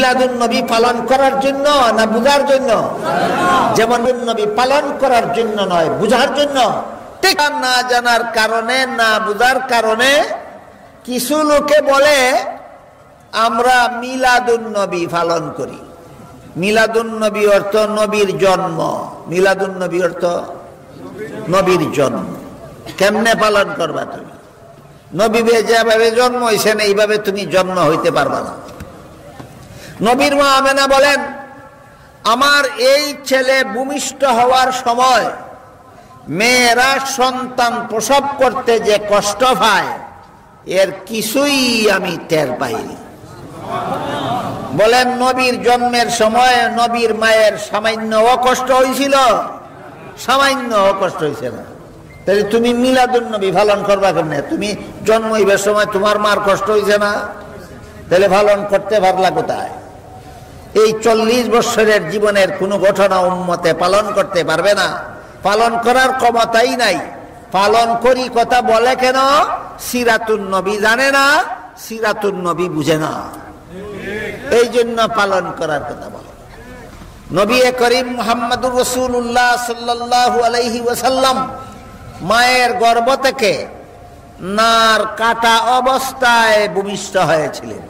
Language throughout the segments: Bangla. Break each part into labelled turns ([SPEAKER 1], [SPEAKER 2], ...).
[SPEAKER 1] মিলাদুন নবী পালন করার জন্য না বুঝার জন্য? যেমন নবী পালন করার জন্য নয়, বুঝার জন্য। ঠিক না জানার কারণে, না বুঝার কারণে কিছু লোকে বলে আমরা মিলাদুন নবী পালন করি। মিলাদুন নবী অর্থ নবীর জন্ম। মিলাদুন নবী অর্থ নবীর জন্ম। কেমনে পালন করবা তুমি? নবী যেভাবে জন্ম হয়েছেন এইভাবে তুমি জন্ম হইতে পারবা না। নবীর মা আমেনা বলেন, আমার এই ছেলে ভূমিষ্ঠ হওয়ার সময় মেয়েরা সন্তান প্রসব করতে যে কষ্ট পায় এর কিছুই আমি টের পাইনি। বলেন নবীর জন্মের সময় নবীর মায়ের সামান্য কষ্ট হয়েছিল? সামান্য কষ্ট হয়েছে না। তাহলে তুমি মিলাদুন নবী পালন করবা কেমনে? তুমি জন্ম হইবার সময় তোমার মার কষ্ট হয়েছে না? তাহলে পালন করতে পারলা কোথায়? এই 40 বছরের জীবনের কোন ঘটনা উম্মতে পালন করতে পারবে না। পালন করার ক্ষমতাই নাই। পালন করি কথা বলে কেন? সিরাতুন নবী জানে না, সিরাতুন নবী বুঝে না, এই জন্য পালন করার কথা বলে। নবী করিম মুহাম্মদুর রাসূলুল্লাহ সাল্লাল্লাহু আলাইহি ওয়াসাল্লাম মায়ের গর্ভ থেকে নার কাটা অবস্থায় ভূমিষ্ঠ হয়েছিলেন।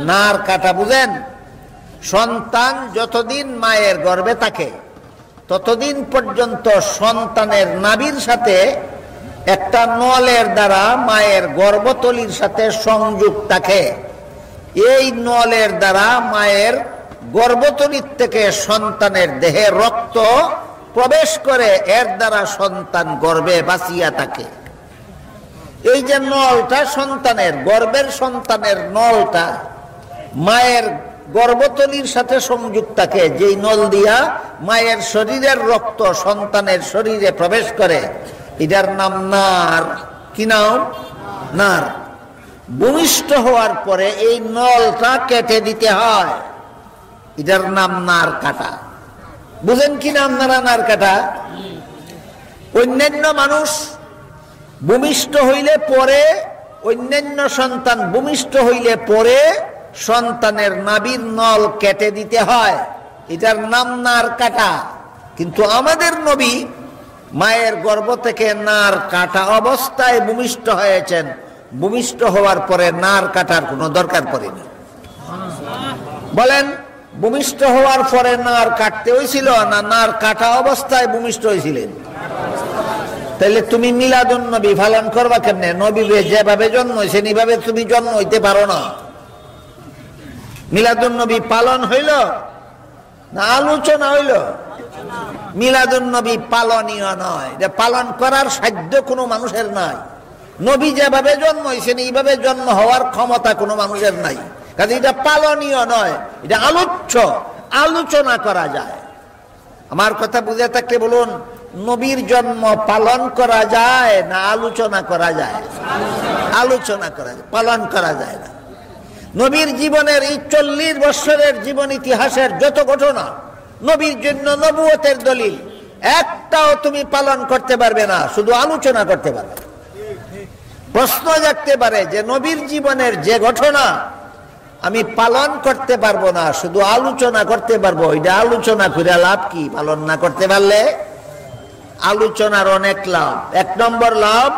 [SPEAKER 1] নার কাটা বুঝেন? সন্তান যতদিন মায়ের গর্ভে থাকে ততদিন পর্যন্ত সন্তানের নাভির সাথে একটা নলের দ্বারা মায়ের গর্ভতলির সাথে সংযোগ থাকে। এই নলের দ্বারা মায়ের গর্ভতলির থেকে সন্তানের দেহে রক্ত প্রবেশ করে, এর দ্বারা সন্তান গর্ভে বাঁচিয়া থাকে। এই যে নলটা সন্তানের গর্ভের সন্তানের নলটা মায়ের গর্ভতলির সাথে সংযুক্ত থাকে, যেই নল দিয়া মায়ের শরীরের রক্ত সন্তানের শরীরে প্রবেশ করে, এটার নাম নার। কি নাম? নার। ভূমিষ্ঠ হওয়ার পরে এই নলটা কেটে দিতে হয়, এটার নাম নার কাটা। বুঝেন কি নাম? নার কাটা। অন্যান্য মানুষ ভূমিষ্ঠ হইলে পরে, অন্যান্য সন্তান ভূমিষ্ঠ হইলে পরে সন্তানের নাভির নল কেটে দিতে হয়, এটার নাম নার কাটা। কিন্তু আমাদের নবী মায়ের গর্ভ থেকে নার কাটা অবস্থায় ভূমিষ্ঠ হয়েছেন। ভূমিষ্ঠ হওয়ার পরে নার কাটার কোনো দরকার পড়েনি। বলেন ভূমিষ্ঠ হওয়ার পরে নার কাটতে হয়েছিল না নার কাটা অবস্থায় ভূমিষ্ঠ হয়েছিলেন? তাহলে তুমি মিলাদুন নবী পালন করবা কেমনে? নবী যেভাবে জন্ম হয়েছেন এইভাবে তুমি জন্ম হইতে পারো না। মিলাদুন নবী পালন হইল না আলোচনা হইল? মিলাদুন নবী পালনীয় নয়, এটা পালন করার সাধ্য কোনো মানুষের নাই। নবী যেভাবে জন্ম হয়েছেন এইভাবে জন্ম হওয়ার ক্ষমতা কোনো মানুষের নাই। কাজে এটা পালনীয় নয়, এটা আলোচ্য, আলোচনা করা যায়। আমার কথা বুঝে থাকলে বলুন, নবীর জন্ম পালন করা যায় না আলোচনা করা যায়? আলোচনা করা যায়, পালন করা যায় না। নবীর জীবনের এই 40 বছরের জীবন ইতিহাসের যত ঘটনা নবীর জন্য নবুয়তের দলিল, একটাও তুমি পালন করতে পারবে না, শুধু আলোচনা করতে পারবে। প্রশ্ন জাগতে পারে যে নবীর জীবনের যে ঘটনা আমি পালন করতে পারবো না, শুধু আলোচনা করতে পারবো, এটা আলোচনা করে লাভ কি? পালন না করতে পারলে আলোচনার অনেক লাভ। 1 নম্বর লাভ,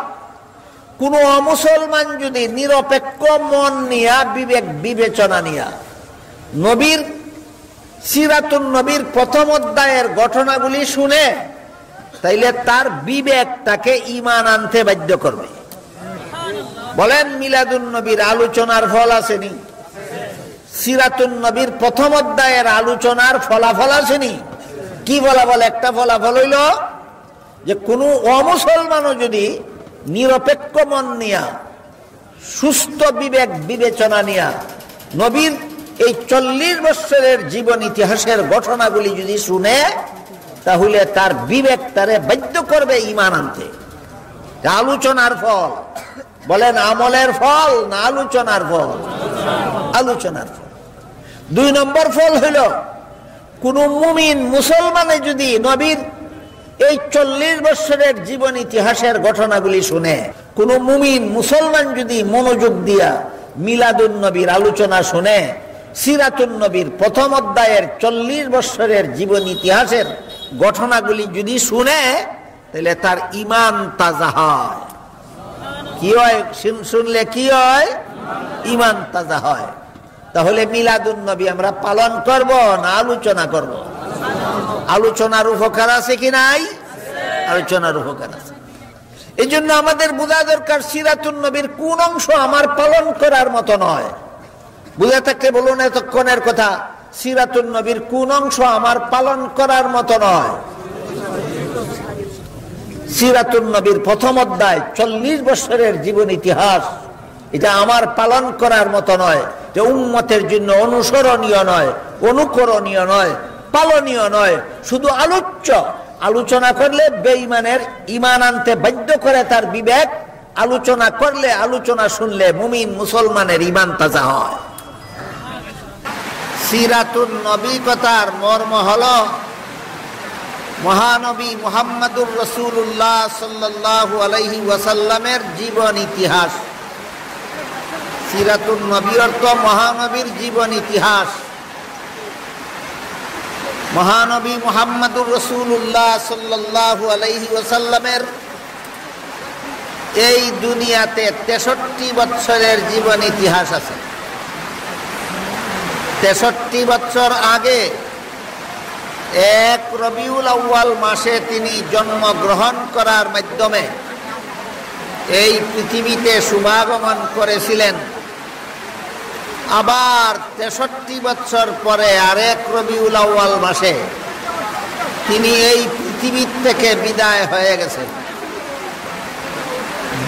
[SPEAKER 1] কোন অমুসলমান যদি নিরপেক্ষ মন নিয়া, বিবেক বিবেচনা নিয়া নবীর সিরাতুন নবীর প্রথম অধ্যায়ের ঘটনাগুলি শুনে, তাইলে তার বিবেক তাকে ঈমান আনতে বাধ্য করবে। বলেন মিলাদুন নবীর আলোচনার ফল আসেনি? সিরাতুন নবীর প্রথম অধ্যায়ের আলোচনার ফলাফল আসেনি? কি ফলাফল? একটা ফলাফল হইল যে কোন অমুসলমানও যদি নিরপেক্ষ মন নিয়া, সুস্থ বিবেক বিবেচনা নিয়া নবীর এই 40 বছরের জীবন ইতিহাসের ঘটনাগুলি যদি শুনে, তাহলে তার বিবেক তারে বাধ্য করবে ঈমান আনতে। আলোচনার ফল। বলেন আমলের ফল না আলোচনার ফল? আলোচনার ফল। 2 নম্বর ফল হইল, কোন মুমিন মুসলমানে যদি নবীর এই 40 বছরের জীবন ইতিহাসের ঘটনাগুলি শুনে, কোন মুমিন মুসলমান যদি মনোযোগ দিয়া মিলাদুন নবীর আলোচনা শুনে, সিরাতুন নবীর প্রথম অধ্যায়ের 40 বছরের জীবন ইতিহাসের ঘটনাগুলি যদি শুনে তাহলে তার ঈমান তাজা হয়। কি হয়? শুনলে কি হয়? ঈমান তাজা হয়। তাহলে মিলাদুন নবী আমরা পালন করব না আলোচনা করব? আলোচনার উপকার আছে কি নাই? আলোচনার উপকার আছে। এই জন্য আমাদের বোঝা দরকার সিরাতুন নবীর কোন অংশ আমার পালন করার মতো নয়। বুঝে থাকতে বলুন এতক্ষণের কথা, সিরাতুন নবীর কোন অংশ আমার পালন করার মতো নয়? সিরাতুন নবীর প্রথম অধ্যায় 40 বছরের জীবন ইতিহাস, এটা আমার পালন করার মতো নয়। যে উম্মতের জন্য অনুসরণীয় নয়, অনুকরণীয় নয়, পালনীয় নয়, শুধু আলোচ্য। আলোচনা করলে বেঈমানের ঈমান আনতে বাধ্য করে তার বিবেক। আলোচনা করলে, আলোচনা শুনলে মুমিন মুসলমানের ঈমান তাজা হয়। সিরাতুন নবী কথার মর্ম হলো মহানবী মুহাম্মদুর রাসূলুল্লাহ সাল্লাল্লাহু আলাইহি ওয়াসাল্লামের জীবন ইতিহাস। সিরাতুন নবী অর্থ মহানবীর জীবন ইতিহাস। মহানবী মুহাম্মদুর রাসূলুল্লাহ সাল্লাল্লাহু আলাইহি ওয়াসাল্লামের এই দুনিয়াতে 63 বছরের জীবন ইতিহাস আছে। 63 বছর আগে 1 রবিউল আউয়াল মাসে তিনি জন্মগ্রহণ করার মাধ্যমে এই পৃথিবীতে শুভাগমন করেছিলেন। আবার 63 বছর পরে আরেক রবিউল আউয়াল মাসে তিনি এই পৃথিবীর থেকে বিদায় হয়ে গেছেন।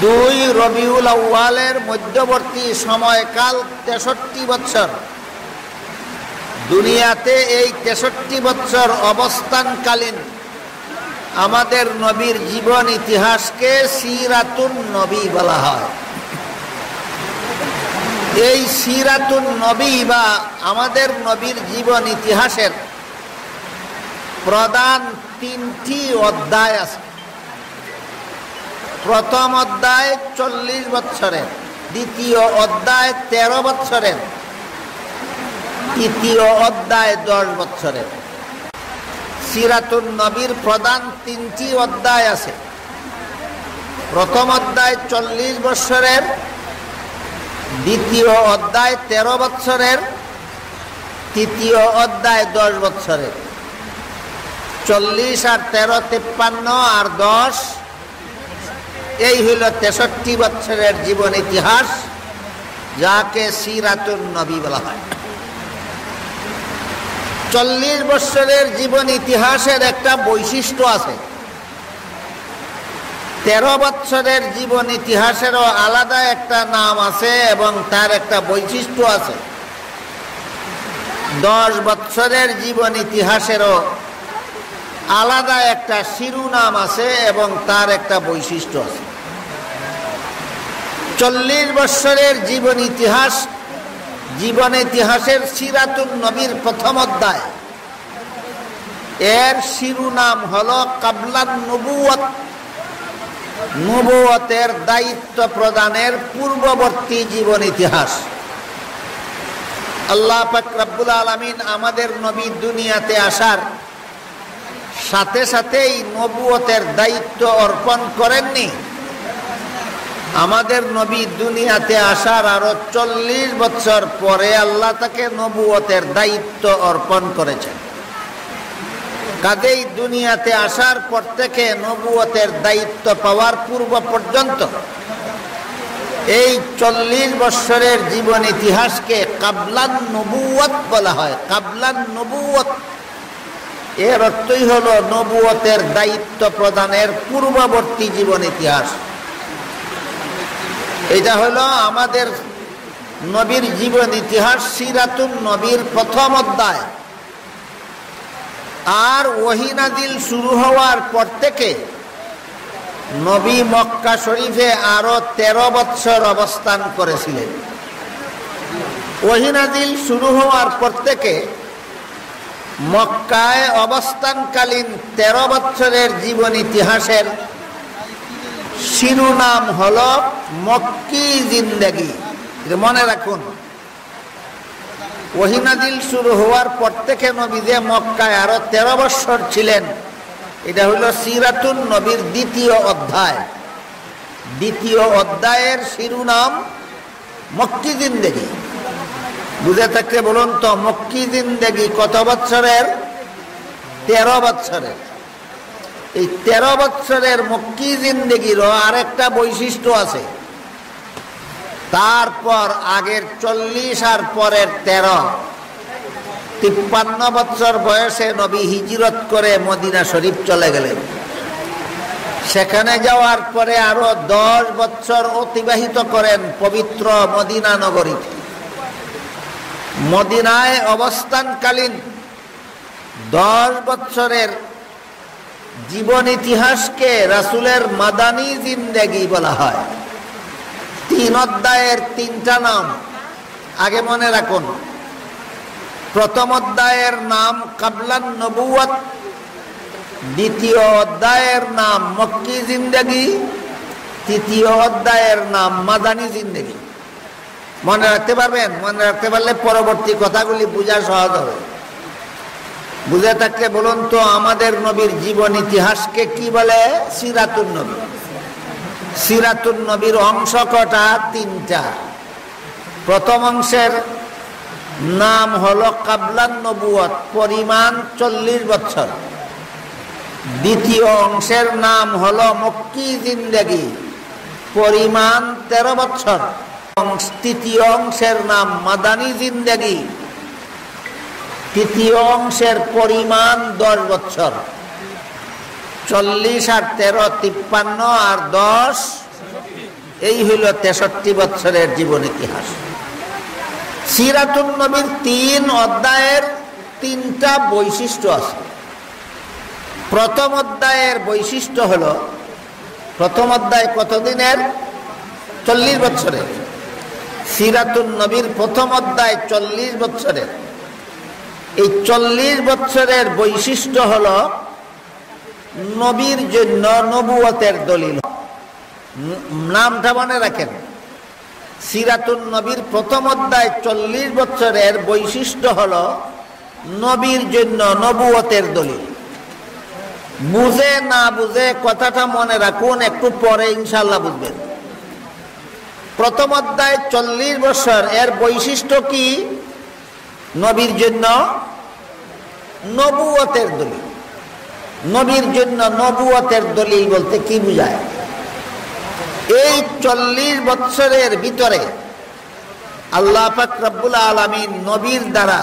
[SPEAKER 1] 2 রবিউল আউয়ালের মধ্যবর্তী সময়কাল 63 বছর। দুনিয়াতে এই 63 বছর অবস্থানকালীন আমাদের নবীর জীবন ইতিহাসকে সিরাতুন নবী বলা হয়। এই সিরাতুন নবী বা আমাদের নবীর জীবন ইতিহাসের প্রধান 3টি অধ্যায় আছে। প্রথম অধ্যায় 40 বছরের, দ্বিতীয় অধ্যায় 13 বছরের, তৃতীয় অধ্যায় 10 বছরের। সিরাতুন নবীর প্রধান 3টি অধ্যায় আছে। প্রথম অধ্যায় 40 বছরের, দ্বিতীয় অধ্যায় 13 বছরের, তৃতীয় অধ্যায় 10 বছরের। 40 আর 13 53 আর 10, এই হইল 63 বছরের জীবন ইতিহাস, যাকে সিরাতুন নবী বলা হয়। 40 বছরের জীবন ইতিহাসের একটা বৈশিষ্ট্য আছে। 13 বছরের জীবন ইতিহাসেরও আলাদা একটা নাম আছে এবং তার একটা বৈশিষ্ট্য আছে। 10 বছরের জীবন ইতিহাসেরও আলাদা একটা শিরোনাম আছে এবং তার একটা বৈশিষ্ট্য আছে। 40 বছরের জীবন ইতিহাস, জীবন ইতিহাসের সিরাতুন নবীর প্রথম অধ্যায়, এর শিরোনাম হলো কাবলান নবুয়ত, নবুয়তের দায়িত্ব প্রদানের পূর্ববর্তী জীবন ইতিহাস। আল্লাহ পাক রব্বুল আলামিন আমাদের নবী দুনিয়াতে আসার সাথে সাথেই নবুয়তের দায়িত্ব অর্পণ করেননি। আমাদের নবী দুনিয়াতে আসার আরো 40 বছর পরে আল্লাহ তাকে নবুয়তের দায়িত্ব অর্পণ করেছেন। কাজেই দুনিয়াতে আসার পর থেকে নবুয়তের দায়িত্ব পাওয়ার পূর্ব পর্যন্ত এই 40 বছরের জীবন ইতিহাসকে কাবলান নবুয়ত বলা হয়। কাবলান নবুয়ত এর অর্থই হলো নবুয়তের দায়িত্ব প্রদানের পূর্ববর্তী জীবন ইতিহাস। এটা হলো আমাদের নবীর জীবন ইতিহাস, সিরাতুন নবীর প্রথম অধ্যায়। আর ওহী নাযিল শুরু হওয়ার পর থেকে নবী মক্কা শরীফে আরো 13 বছর অবস্থান করেছিলেন। ওহী নাযিল শুরু হওয়ার পর থেকে মক্কায় অবস্থানকালীন 13 বছরের জীবন ইতিহাসের শিরোনাম হলো মক্কি জিন্দেগি। মনে রাখুন, ওহী নাজিল শুরু হওয়ার পর থেকে নবী যে মক্কায় আরো 13 বছর ছিলেন, এটা হলো সিরাতুন নবীর দ্বিতীয় অধ্যায়। দ্বিতীয় অধ্যায়ের শিরোনাম মক্কি জিন্দেগি। বুঝে থাকলে বলুন তো, মক্কি জিন্দেগি কত বছরের? 13 বছরের। এই 13 বছরের মক্কি জিন্দেগিরও আরেকটা বৈশিষ্ট্য আছে। তারপর আগের 40 আর পরের 13, 53 বছর বয়সে নবী হিজরত করে মদিনা শরীফ চলে গেলেন। সেখানে যাওয়ার পরে আরো 10 বছর অতিবাহিত করেন পবিত্র মদিনা নগরীতে। মদিনায় অবস্থানকালীন 10 বছরের জীবন ইতিহাসকে রাসূলের মাদানী জিন্দেগি বলা হয়। 3 অধ্যায়ের 3টা নাম আগে মনে রাখুন। প্রথম অধ্যায়ের নাম কাবলান নবুয়ত, দ্বিতীয় অধ্যায়ের নাম মক্কি জিন্দেগি, তৃতীয় অধ্যায়ের নাম মাদানী জিন্দেগি। মনে রাখতে পারবেন? মনে রাখতে পারলে পরবর্তী কথাগুলি বোঝা সহজ হবে। বুঝে থাকলে বলুন তো, আমাদের নবীর জীবন ইতিহাসকে কি বলে? সিরাতুন নবী। সিরাতুন নবীর অংশ কটা? 3টা। প্রথম অংশের নাম হলো কাবলান নবুয়ত, পরিমাণ 40 বছর। দ্বিতীয় অংশের নাম হলো মক্কি জিন্দেগি, পরিমাণ 13 বছর। তৃতীয় অংশের নাম মাদানী জিন্দেগি, তৃতীয় অংশের পরিমাণ 10 বছর। 40 আর 13, 53 আর 10, এই হইল 63 বছরের জীবন ইতিহাস। সিরাতুন নবীর 3 অধ্যায়ের 3টা বৈশিষ্ট্য আছে। প্রথম অধ্যায়ের বৈশিষ্ট্য হলো, প্রথম অধ্যায় কতদিনের? 40 বছরের। সিরাতুন নবীর প্রথম অধ্যায় 40 বছরের। এই 40 বছরের বৈশিষ্ট্য হলো নবীর জন্য নবুয়তের দলিল। নামটা মনে রাখেন। সিরাতুন নবীর প্রথম অধ্যায় 40 বছরের বৈশিষ্ট্য হলো নবীর জন্য নবুয়তের দলিল। বুঝে না বুঝে কথাটা মনে রাখুন, একটু পরে ইনশাআল্লাহ বুঝবেন। প্রথম অধ্যায় 40 বছর, এর বৈশিষ্ট্য কি? নবীর জন্য নবুয়তের দলিল। নবীর জন্য নবুয়তের দলিল বলতে কি বোঝায়? এই 40 বছরের ভিতরে আল্লাহ পাক রব্বুল আলামিন নবীর দ্বারা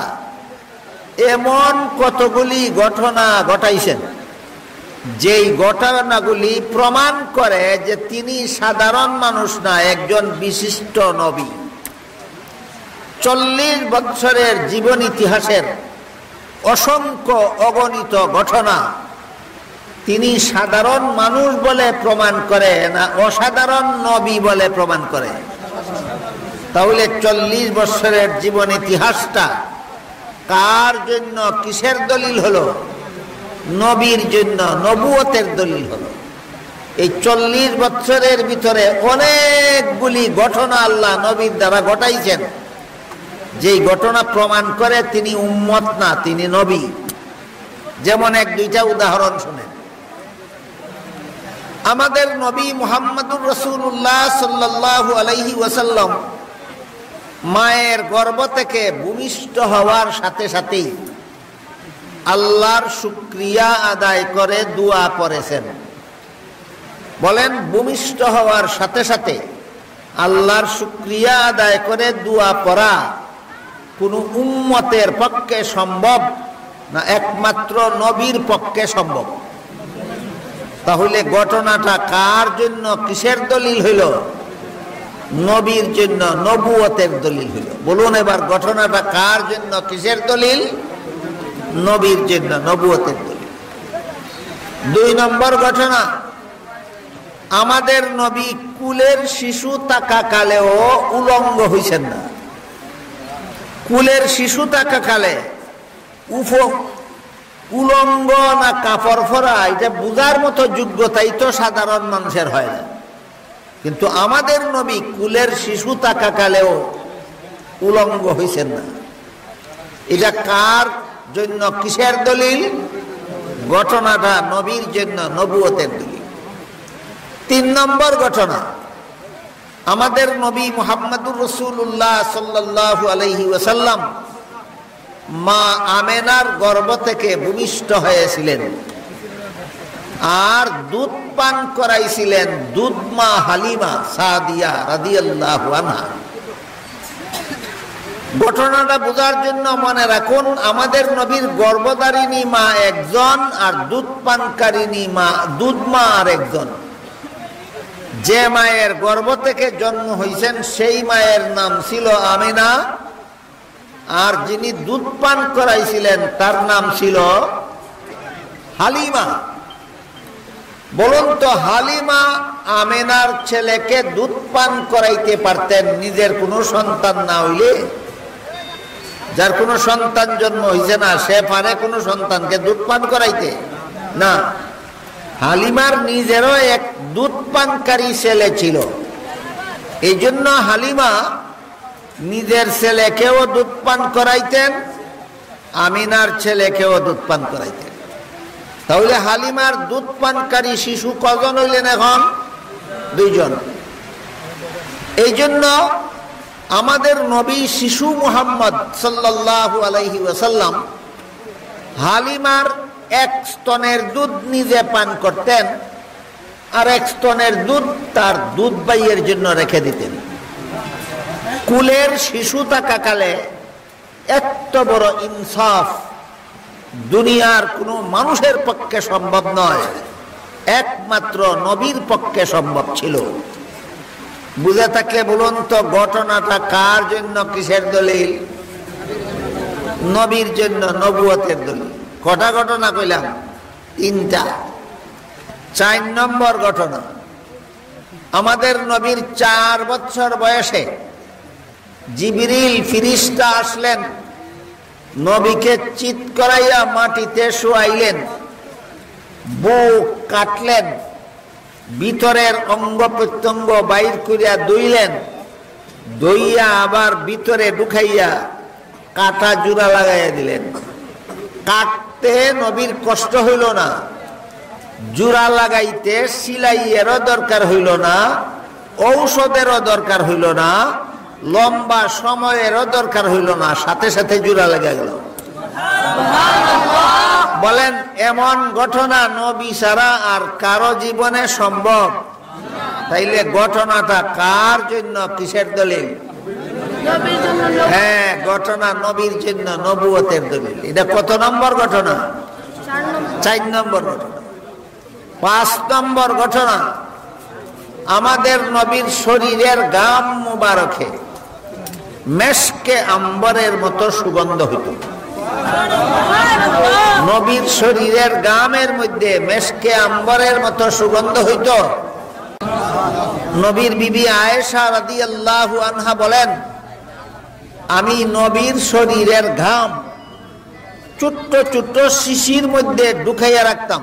[SPEAKER 1] এমন কতগুলি ঘটনা ঘটাইছেন, যেই ঘটনাগুলি প্রমাণ করে যে তিনি সাধারণ মানুষ না, একজন বিশিষ্ট নবী। 40 বছরের জীবন ইতিহাসের অসংখ্য অগণিত ঘটনা তিনি সাধারণ মানুষ বলে প্রমাণ করে না অসাধারণ নবী বলে প্রমাণ করে। তাহলে 40 বছরের জীবন ইতিহাসটা কার জন্য, কিসের দলিল হলো? নবীর জন্য নবুয়তের দলিল হলো। এই 40 বছরের ভিতরে অনেকগুলি ঘটনা আল্লাহ নবীর দ্বারা ঘটাইছেন, যেই ঘটনা প্রমাণ করে তিনি উম্মত না, তিনি নবী। যেমন 1-2টা উদাহরণ শুনেন। আমাদের নবী মুহাম্মদুর রাসূলুল্লাহ সাল্লাল্লাহু আলাইহি ওয়াসাল্লাম মায়ের গর্ভ থেকে ভূমিষ্ঠ হওয়ার সাথে সাথেই আল্লাহর শুকরিয়া আদায় করে দোয়া করেছেন। বলেন, ভূমিষ্ঠ হওয়ার সাথে সাথে আল্লাহর শুকরিয়া আদায় করে দোয়া করা কোন উম্মতের পক্ষে সম্ভব না, একমাত্র নবীর পক্ষে সম্ভব। তাহলে ঘটনাটা কার জন্য, কিসের দলিল হইল? নবীর জন্য নবুয়তের দলিল হইল। বলুন এবার, ঘটনাটা কার জন্য, কিসের দলিল? নবীর জন্য নবুয়তের দলিল। 2 নম্বর ঘটনা, আমাদের নবী কুলের শিশু থাকাকালেও উলঙ্গ হইছেন না। কুলের শিশু থাকাকালে উলঙ্গ না কাপড় পরা, এটা বুঝার মতো যোগ্যতাই তো সাধারণ মানুষের হয় না। কিন্তু আমাদের নবী কুলের শিশু থাকাকালেও উলঙ্গ হইছেন না। এটা কার জন্য কিসের দলিল? ঘটনাটা নবীর জন্য নবুয়তের দলিল। 3 নম্বর ঘটনা, আমাদের নবী মুহাম্মদুর রাসূলুল্লাহ সাল্লাল্লাহু আলাইহি ওয়াসাল্লাম মা আমেনার গর্ভ থেকে ভূমিষ্ঠ হয়েছিলেন আর দুধ পান করাইছিলেন দুধ মা হালিমা সাদিয়া রাদিয়াল্লাহু আনহা। ঘটনাটা বোঝার জন্য মনে রাখুন, আমাদের নবীর গর্ভধারিণী মা একজন আর দুধ পানকারিণী মা দুধ মা আর একজন। যে মায়ের গর্ভ থেকে জন্ম হয়েছেন সেই মায়ের নাম ছিল আমিনা, আর যিনি দুধ পান করাইছিলেন তার নাম ছিল হালিমা। বলুন তো, হালিমা আমিনার ছেলেকে দুধ পান করাইতে পারতেন নিজের কোনো সন্তান না হইলে? যার কোনো সন্তান জন্ম হয়েছে না, সে পারে কোনো সন্তানকে দুধ পান করাইতে? না। হালিমার নিজেরও এক দুধ পানকারী ছেলে ছিল, এই জন্য হালিমা নিজের ছেলেকেও দুধ পান করাইতেন, আমিনার ছেলেকেও দুধ পান করাইতেন। তাহলে হালিমার দুধ পানকারী শিশু কজন হইলেন এখন? 2 জন। এই জন্য আমাদের নবী শিশু মুহাম্মদ সাল্লাল্লাহু আলাইহি ওয়াসাল্লাম হালিমার 1 স্তনের দুধ নিজে পান করতেন, আর 1 স্তনের দুধ তার দুধ ভাইয়ের জন্য রেখে দিতেন। কুলের শিশু থাকাকালে এত বড় ইনসাফ দুনিয়ার কোনো মানুষের পক্ষে সম্ভব নয়, একমাত্র নবীর পক্ষে সম্ভব ছিল। বুঝে থাকলে বলুন তো, ঘটনাটা কার জন্য কিসের দলিল? নবীর জন্য নবুয়তের দলিল। কটা ঘটনা কইলাম? 3টা। 4 নম্বর ঘটনা, আমাদের নবীর 4 বছর বয়সে জিবরিল ফিরিস্তা আসলেন, নবীকে চিৎ করাইয়া মাটিতে শোয়াইলেন, বুক কাটলেন, ভিতরের অঙ্গ প্রত্যঙ্গ বাইর করিয়া ধুইলেন, ধুইয়া আবার ভিতরে ঢুকাইয়া কাটা জোড়া লাগাইয়া দিলেন। কাটতে নবীর কষ্ট হইল না, জোড়া লাগাইতে সিলাইয়েরও দরকার হইল না, ঔষধেরও দরকার হইল না, লম্বা সময়েরও দরকার হইল না, সাথে সাথে জোড়া লেগে গেল। বলেন, এমন ঘটনা নবী ছাড়া আর কারো জীবনে সম্ভব? তাইলে ঘটনাটা কার জন্য কিসের দলিল? হ্যাঁ, ঘটনা নবীর জন্য নবুয়তের দলিল। এটা কত নম্বর ঘটনা? 4 নম্বর ঘটনা। 5 নম্বর ঘটনা, আমাদের নবীর শরীরের গাম মুবারকে মেশকে আম্বরের মতো সুগন্ধ হইত। নবীর শরীরের গামের মধ্যে মেশকে আম্বরের মতো সুগন্ধ হইত। নবীর বিবি আয়েশা রাদিয়াল্লাহু আনহা বলেন, আমি নবীর শরীরের ঘাম ছোট্ট ছোট্ট শিশির মধ্যে ঢুকাইয়া রাখতাম।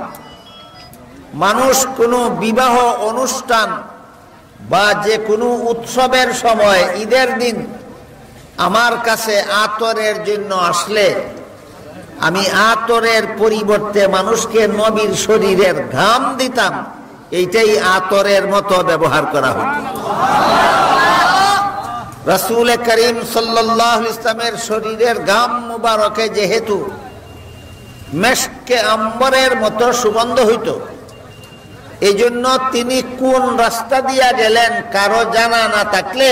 [SPEAKER 1] মানুষ কোনো বিবাহ অনুষ্ঠান বা যে কোনো উৎসবের সময়, ঈদের দিন আমার কাছে আতরের জন্য আসলে আমি আতরের পরিবর্তে মানুষকে নবীর শরীরের ঘাম দিতাম, এইটাই আতরের মতো ব্যবহার করা হতো। রাসূল করিম সাল্লাল্লাহু আলাইহি ওয়াসাল্লামের শরীরের ঘাম মুবারকে যেহেতু মেশকে আম্বরের মতো সুগন্ধ হইত, এই জন্য তিনি কোন রাস্তা দিয়া গেলেন কারো জানা না থাকলে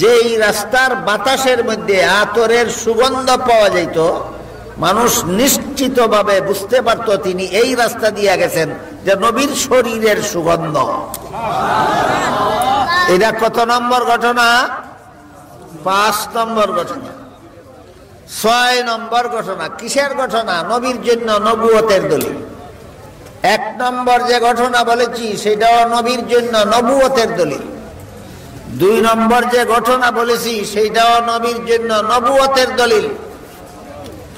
[SPEAKER 1] যেই রাস্তার বাতাসের মধ্যে আতরের সুগন্ধ পাওয়া যাইত, মানুষ নিশ্চিতভাবে বুঝতে পারত তিনি এই রাস্তা দিয়ে গেছেন, যে নবীর শরীরের সুগন্ধ। এটা কত নম্বর ঘটনা? 5 নম্বর ঘটনা। 6 নম্বর ঘটনা, কিসের ঘটনা? নবীর জন্য নবুয়তের দলিল। 1 নম্বর যে ঘটনা বলেছি সেটাও নবীর জন্য নবুয়তের দলিল। 2 নম্বর যে ঘটনা বলেছি সেইটাও নবীর জন্য নবুয়তের দলিল।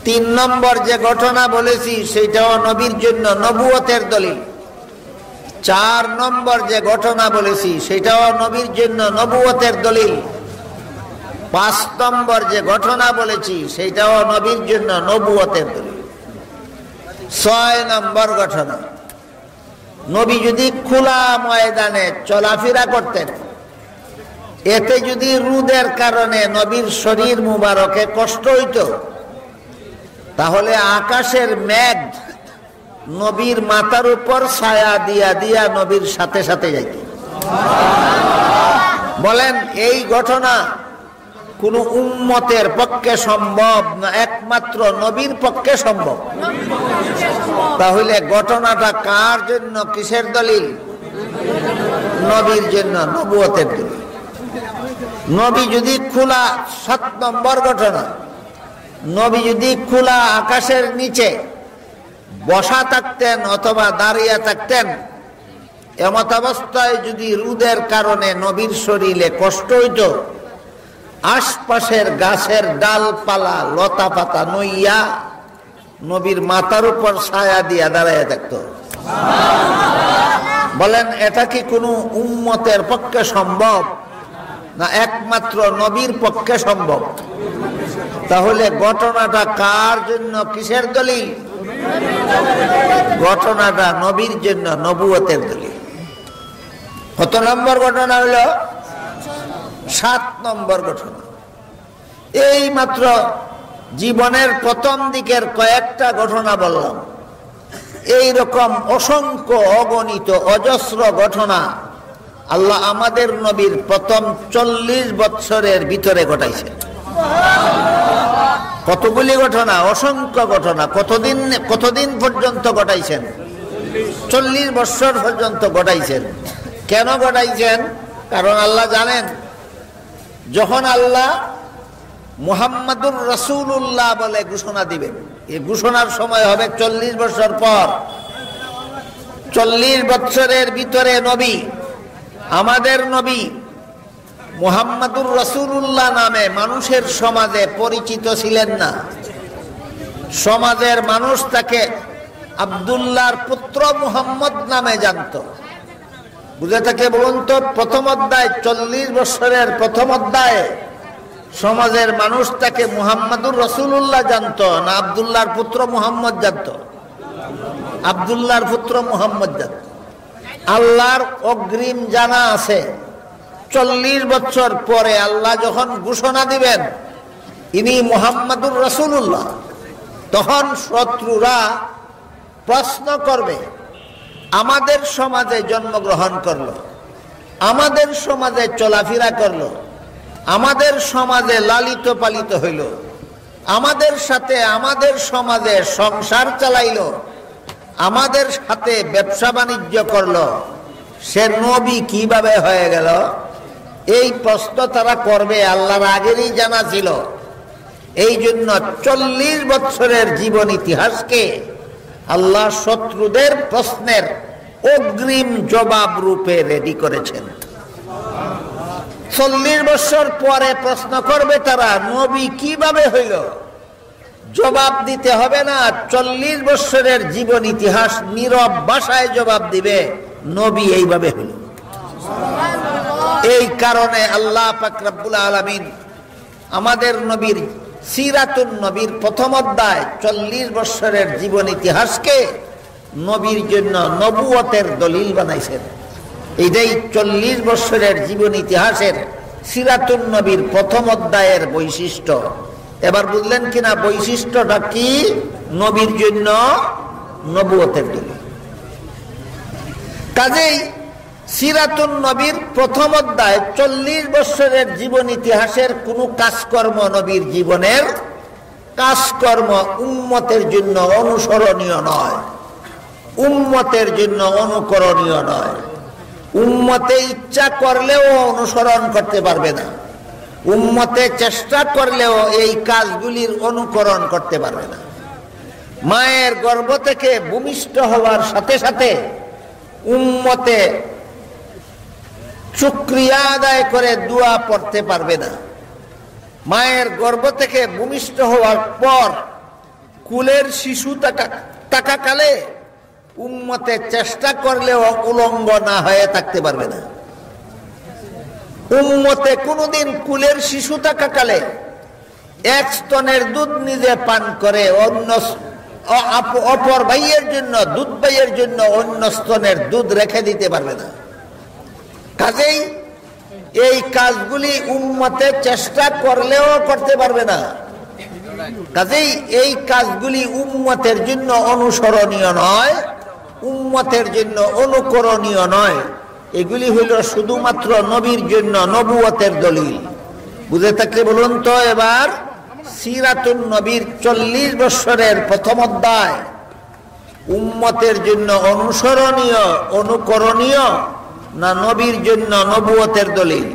[SPEAKER 1] 3 নম্বর যে ঘটনা বলেছি সেইটাও নবীর জন্য নবুয়তের দলিল। 4 নম্বর যে ঘটনা বলেছি সেটাও নবীর জন্য নবুয়তের দলিল। 5 নম্বর যে ঘটনা বলেছি সেটাও নবীর জন্য নবুয়তের দলিল। 6 নম্বর ঘটনা, নবী যদি খোলা ময়দানে চলাফেরা করতেন, এতে যদি রোদের কারণে নবীর শরীর মুবারকে কষ্ট হইত, তাহলে আকাশের মেঘ নবীর মাথার উপর ছায়া দিয়া দিয়া নবীর সাথে সাথে যাইত। বলেন এই ঘটনা কোন উম্মতের পক্ষে সম্ভব না, একমাত্র নবীর পক্ষে সম্ভব। তাহলে ঘটনাটা কার জন্য, কিসের দলিল? নবীর জন্য, নবুয়তের দলিল। নবী যদি খোলা, 7 নম্বর ঘটনা, নবী যদি খোলা আকাশের নিচে বসা থাকতেন অথবা দাঁড়িয়ে থাকতেন, এমত অবস্থায় যদি রোদের কারণে নবীর শরীরে কষ্ট হইত, আশপাশের গাছের ডালপালা লতা পাতা নইয়া নবীর মাথার উপর ছায়া দিয়া দাঁড়াইয়া থাকত। বলেন এটা কি কোনো উম্মতের পক্ষে সম্ভব না, একমাত্র নবীর পক্ষে সম্ভব? তাহলে ঘটনাটা কার জন্য, কিসের দলিল? ঘটনাটা নবীর জন্য, নবুয়তের দলিল। কত নম্বর ঘটনা হলো? 7 নম্বর ঘটনা। এই মাত্র জীবনের প্রথম দিকের কয়েকটা ঘটনা বললাম, এই রকম অসংখ্য অগণিত অজস্র ঘটনা আল্লাহ আমাদের নবীর প্রথম 40 বৎসরের ভিতরে ঘটাইছেন। কতগুলি ঘটনা, অসংখ্য ঘটনা। কতদিন পর্যন্ত ঘটাইছেন? 40 বৎসর পর্যন্ত ঘটাইছেন। কেন ঘটাইছেন? কারণ আল্লাহ জানেন, যখন আল্লাহ মুহাম্মাদুর রাসূলুল্লাহ বলে ঘোষণা দিবেন, এই ঘোষণার সময় হবে 40 বছর পর। 40 বছরের ভিতরে নবী, আমাদের নবী মুহাম্মাদুর রাসূলুল্লাহ নামে মানুষের সমাজে পরিচিত ছিলেন না। সমাজের মানুষ তাকে আব্দুল্লাহর পুত্র মুহাম্মদ নামে জানত। বুঝে থাকে বলুন তো? প্রথম অধ্যায়, 40 বছরের প্রথম অধ্যায়ে সমাজের মানুষ তাকে মুহাম্মাদুর রাসূলুল্লাহ জানত না আব্দুল্লাহর পুত্র মুহাম্মদ জানত? আব্দুল্লাহর পুত্র মুহাম্মদ জানত। আল্লাহর অগ্রিম জানা আছে, 40 বছর পরে আল্লাহ যখন ঘোষণা দিবেন ইনি মুহাম্মাদুর রাসূলুল্লাহ, তখন শত্রুরা প্রশ্ন করবে, আমাদের সমাজে জন্মগ্রহণ করলো, আমাদের সমাজে চলাফেরা করলো, আমাদের সমাজে লালিত পালিত হইল, আমাদের সাথে আমাদের সমাজে সংসার চালাইল, আমাদের সাথে ব্যবসা বাণিজ্য করলো, সে নবী কিভাবে হয়ে গেল? এই প্রশ্ন তারা করবে, আল্লাহর আগেরই জানা ছিল। এই জন্য 40 বছরের জীবন ইতিহাসকে আল্লাহ শত্রুদের প্রশ্নের অগ্রিম জবাব রূপে রেডি করেছেন। 40 বছর পরে প্রশ্ন করবে তারা, নবী কিভাবে হইল? জবাব দিতে হবে না, 40 বছরের জীবন ইতিহাস নীরব ভাষায় জবাব দিবে, নবী এইভাবে হইল। এই কারণে আল্লাহ পাক রব্বুল আলামিন আমাদের নবীর সিরাতুন নবীর প্রথম অধ্যায় 40 বছরের জীবন ইতিহাসকে নবীর জন্য নবুয়তের দলিল বানাইছেন। এইটাই 40 বছরের জীবন ইতিহাসের সিরাতুন নবীর প্রথম অধ্যায়ের বৈশিষ্ট্য। এবার বুঝলেন কিনা বৈশিষ্ট্যটা কি? নবীর জন্য নবুয়তের দলিল। কাজেই সিরাতুন নবীর প্রথম অধ্যায় 40 বছরের জীবন ইতিহাসের কোন কাজকর্ম, নবীর জীবনের কাজকর্ম উম্মতের জন্য অনুসরণীয় নয়, উম্মতের জন্য অনুকরণীয় নয়। উম্মতে ইচ্ছা করলেও অনুসরণ করতে পারবে না, উম্মতে চেষ্টা করলেও এই কাজগুলির অনুকরণ করতে পারবে না। মায়ের গর্ভ থেকে ভূমিষ্ঠ হওয়ার সাথে সাথে উম্মতে শুকরিয়া আদায় করে দোয়া পড়তে পারবে না। মায়ের গর্ভ থেকে ভূমিষ্ঠ হওয়ার পর কুলের শিশু থাকাকালে উম্মতে চেষ্টা করলেও উলঙ্গ না হয়ে থাকতে পারবে না। উম্মতে কোনদিন কুলের শিশু থাকাকালে এক স্তনের দুধ নিজে পান করে অন্য অপর ভাইয়ের জন্য, দুধ ভাইয়ের জন্য অন্য স্তনের দুধ রেখে দিতে পারবে না। কাজেই এই কাজগুলি উম্মতে চেষ্টা করলেও করতে পারবে না। কাজেই এই কাজগুলি উম্মতের জন্য অনুসরণীয় নয়, উম্মতের জন্য অনুকরণীয় নয়। এগুলি হইল শুধুমাত্র নবীর জন্য নবুয়তের দলিল। বুঝে থাকলে বলুন তো এবার সিরাতুন নবীর 40 বছরের প্রথম অধ্যায় উম্মতের জন্য অনুসরণীয় অনুকরণীয় না নবীর জন্য নবুয়তের দলিল?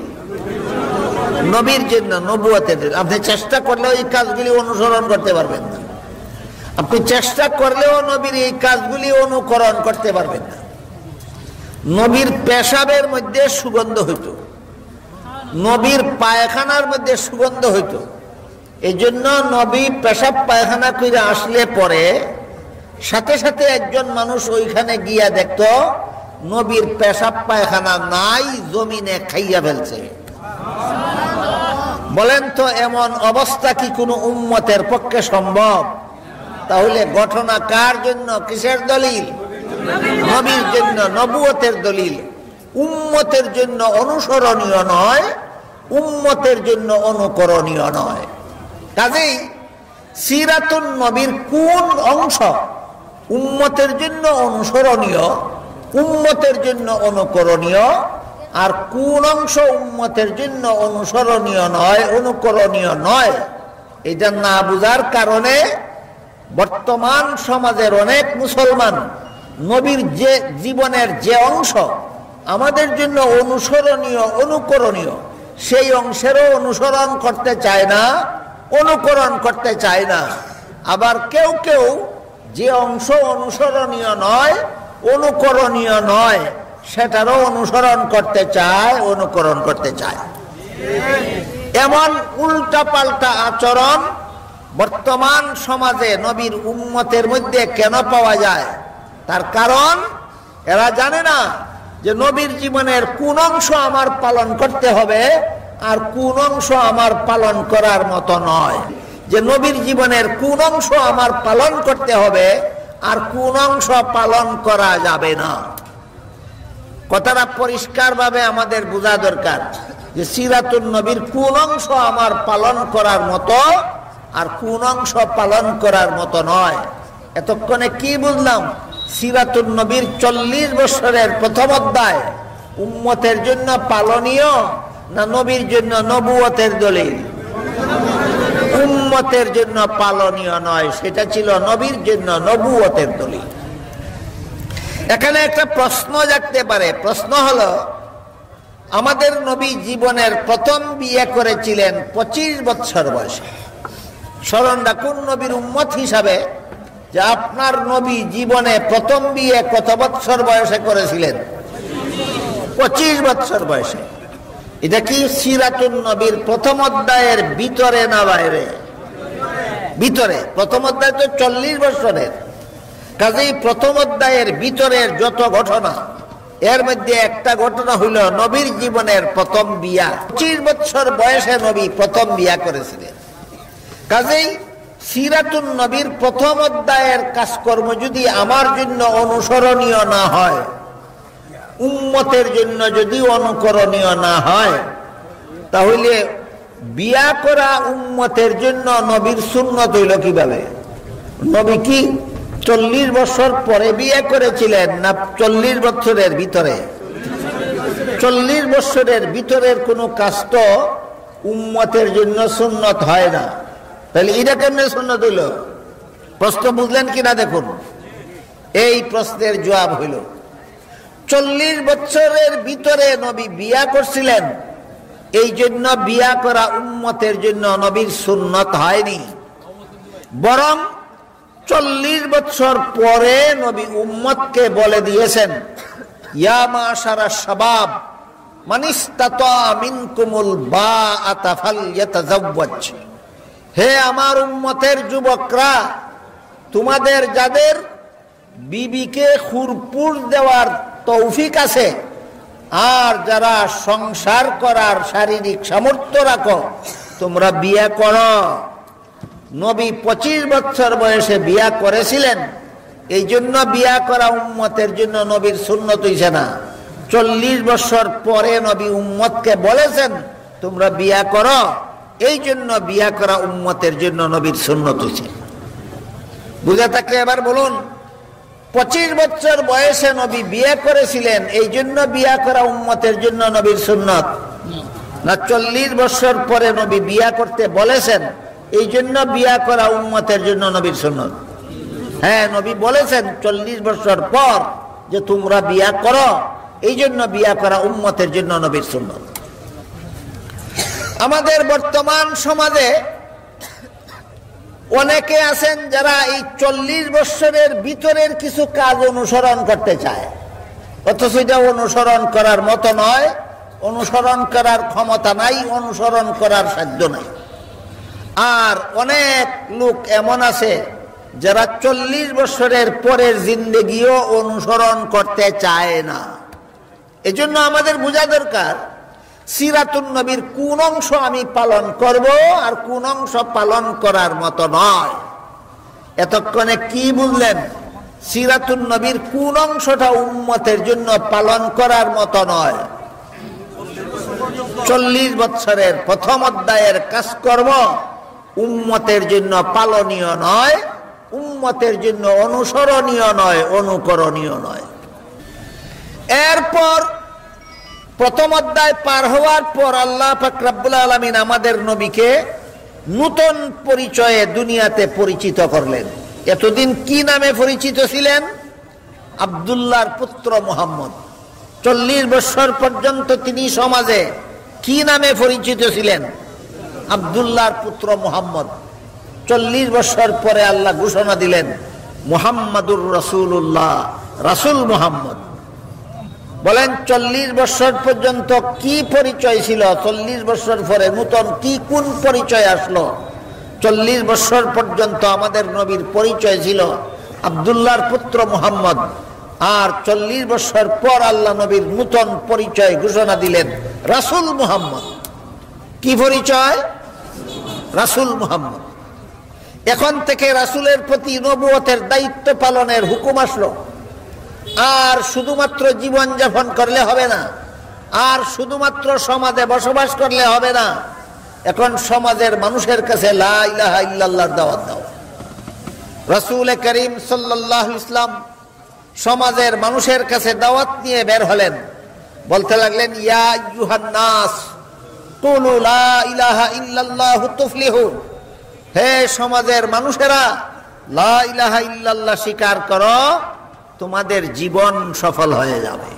[SPEAKER 1] নবীর জন্য নবুয়তের দলিল। আপনি চেষ্টা করলেও এই কাজগুলি অনুসরণ করতে পারবেন না, আপনি চেষ্টা করলেও নবীর এই কাজগুলি অনুকরণ করতে পারবেন না। নবীর পেশাবের মধ্যে সুগন্ধ হইত, নবীর পায়খানার মধ্যে সুগন্ধ হইত। এই জন্য নবী পেশাব পায়খানা করে আসলে পরে সাথে সাথে একজন মানুষ ওইখানে গিয়া দেখত নবীর পেশাব পায়খানা নাই, জমিনে খাইয়া ফেলছে। বলেন তো এমন অবস্থা কি কোনো উম্মতের পক্ষে সম্ভব? তাহলে ঘটনা কার জন্য, কিসের দলিল? নবীর জন্য নবুয়তের দলিল। উম্মতের জন্য অনুসরণীয় নয়, উম্মতের জন্য অনুকরণীয় নয়। কাজেই সিরাতুন নবীর কোন অংশ উম্মতের জন্য অনুসরণীয়, উম্মতের জন্য অনুকরণীয়, আর কোন অংশ উম্মতের জন্য অনুসরণীয় নয়, অনুকরণীয় নয়, এটা না বুঝার কারণে বর্তমান সমাজের অনেক মুসলমান নবীর যে জীবনের যে অংশ আমাদের জন্য অনুসরণীয় অনুকরণীয় সেই অংশেরও অনুসরণ করতে চায় না, অনুকরণ করতে চায় না। আবার কেউ কেউ যে অংশ অনুসরণীয় নয়, অনুকরণীয় নয়, সেটারও অনুসরণ করতে চায়, অনুকরণ করতে চায়। এমন উল্টা পাল্টা আচরণ বর্তমান সমাজে নবীর উম্মতের মধ্যে কেন পাওয়া যায়? তার কারণ এরা জানে না যে নবীর জীবনের কোন অংশ আমার পালন করতে হবে আর কোন অংশ আমার পালন করার মতো নয়, যে নবীর জীবনের কোন অংশ আমার পালন করতে হবে আর কোন অংশ পালন করা যাবে না। কথাটা পরিষ্কারভাবে আমাদের বোঝা দরকার যে সিরাতুন নবীর কোন অংশ আমার পালন করার মতো আর কোন অংশ পালন করার মতো নয়। এতক্ষণে কি বুঝলাম? সিরাতুন নবীর 40 বছরের প্রথম অধ্যায় উম্মতের জন্য পালনীয় না নবীর জন্য নবুয়তের দলিল? উম্মতের জন্য পালনীয় নয়, সেটা ছিল নবীর জন্য নবুয়তের দলিল। এখানে একটা প্রশ্ন জাগতে পারে। প্রশ্ন হলো, আমাদের নবী জীবনের প্রথম বিয়ে করেছিলেন 25 বছর বয়সে। স্মরণ রাখুন নবীর উম্মত হিসাবে যে আপনার নবী জীবনে প্রথম বিয়ে কত বছর বয়সে করেছিলেন? 25 বছর বয়সে। এটা কি সিরাতুন নবীর প্রথম অধ্যায়ের ভিতরে না বাইরে? ভিতরে। প্রথম অধ্যায় তো 40 বছরের। কাজেই প্রথম অধ্যায়ের ভিতরের যত ঘটনা, এর মধ্যে একটা ঘটনা হইল নবীর জীবনের প্রথম বিয়া। 25 বছর বয়সে নবী প্রথম বিয়া করেছিলেন। কাজেই সিরাতুন নবীর প্রথম অধ্যায়ের কাজকর্ম যদি আমার জন্য অনুসরণীয় না হয়, উম্মতের জন্য যদি অনুকরণীয় না হয়, তাহলে বিয়া করা উম্মতের জন্য নবীর সুন্নত হইল কিভাবে? নবী কি 40 বছর পরে বিয়ে করেছিলেন না 40 বছরের ভিতরে? 40 বছরের ভিতরের কোনো কাজ তো উম্মতের জন্য সুন্নত হয় না। তাহলে এটা কেমনে সুন্নত হইল? প্রশ্ন বুঝলেন কিনা দেখুন। এই প্রশ্নের জবাব হইল, 40 বছরের ভিতরে নবী বিয়া করছিলেন, এই জন্য বিয়া করা উম্মতের জন্য নবীর সুন্নত হয়নি। বরং 40 বছর পরে নবী উম্মতকে বলে দিয়েছেন, ইয়া মাশারা শাবাব মান ইসতাতা মিনকুমুল বাআতা ফালইয়াতাযাওয়াজ। হে আমার উম্মতের যুবকরা, তোমাদের যাদের বিবিকে খুরপুর দেওয়ার তৌফিক আছে, আর যারা সংসার করার শারীরিক সামর্থ্য রাখো তোমরা বিয়ে করো। নবী 25 বছর বয়সে বিয়া করেছিলেন, এই জন্য বিয়া করা উম্মতের জন্য নবীর সুন্নত হইছে না। 40 বছর পরে নবী উম্মতকে বলেছেন তোমরা বিয়া করো, এই জন্য বিয়া করা উম্মতের জন্য নবীর সুন্নত হইছে। বুঝা থাকলে এবার বলুন, 25 বছর বয়সে নবী বিয়ে করেছিলেন, এই জন্য বিয়া করা উম্মতের জন্য নবীর সুন্নত না 40 বছর পরে নবী বিয়া করতে বলেছেন, এই জন্য বিয়া করা উম্মতের জন্য নবীর সুন্নত? হ্যাঁ, নবী বলেছেন 40 বছর পর যে তোমরা বিয়া করো, এই জন্য বিয়া করা উম্মতের জন্য নবীর সুন্নত। আমাদের বর্তমান সমাজে অনেকে আছেন যারা এই 40 বছরের ভিতরের কিছু কাজ অনুসরণ করতে চায়, অথচ এটা অনুসরণ করার মতো নয়, অনুসরণ করার ক্ষমতা নাই, অনুসরণ করার সাধ্য নাই। আর অনেক লোক এমন আছে যারা 40 বছরের পরের জিন্দেগিও অনুসরণ করতে চায় না। এজন্য আমাদের বোঝা দরকার সিরাতুন নবীর কোন অংশ আমি পালন করব আর কোন অংশ পালন করার মতো নয়। এতক্ষণে কি বুঝলেন? সিরাতুন নবীর কোন অংশটা উম্মতের জন্য পালন করার মতো নয়। 40 বছরের প্রথম অধ্যায়ের কাজকর্ম উম্মতের জন্য পালনীয় নয়, উম্মতের জন্য অনুসরণীয় নয়, অনুকরণীয় নয়। এরপর প্রথম অধ্যায় পার হওয়ার পর আল্লাহ পাক রব্বুল আলামিন আমাদের নবীকে নতুন পরিচয়ে দুনিয়াতে পরিচিত করলেন। এতদিন কি নামে পরিচিত ছিলেন? আব্দুল্লাহর পুত্র মুহাম্মদ। 40 বছর পর্যন্ত তিনি সমাজে কি নামে পরিচিত ছিলেন? আব্দুল্লাহর পুত্র মুহাম্মদ। 40 বছর পরে আল্লাহ ঘোষণা দিলেন মুহাম্মাদুর রাসূলুল্লাহ, রাসূল মুহাম্মদ। বলেন 40 বছর পর্যন্ত কি পরিচয় ছিল? 40 বছর পরে নতুন কি কোন পরিচয় আসলো? 40 বছর পর্যন্ত আমাদের নবীর পরিচয় ছিল আব্দুল্লাহর পুত্র মুহাম্মদ, আর 40 বছর পর আল্লাহ নবীর নতুন পরিচয় ঘোষণা দিলেন রাসূল মুহাম্মদ। কি পরিচয়? রাসূল মুহাম্মদ। এখন থেকে রাসূলের প্রতি নবুয়তের দায়িত্ব পালনের হুকুম আসলো। আর শুধুমাত্র জীবন যাপন করলে হবে না, আর শুধুমাত্র সমাজে বসবাস করলে হবে না, এখন সমাজের মানুষের কাছে লা ইলাহা ইল্লাল্লাহর দাওয়াত দাও। রাসূল করিম সাল্লাল্লাহু আলাইহি ওয়াসাল্লাম সমাজের মানুষের কাছে দাওয়াত নিয়ে বের হলেন, বলতে লাগলেন ইয়া আইয়ুহান নাস কুলু লা ইলাহা ইল্লাল্লাহু তুফলিহু। হে সমাজের মানুষেরা, লা ইলাহা ইল্লাল্লাহ স্বীকার করো, তোমাদের জীবন সফল হয়ে যাবে।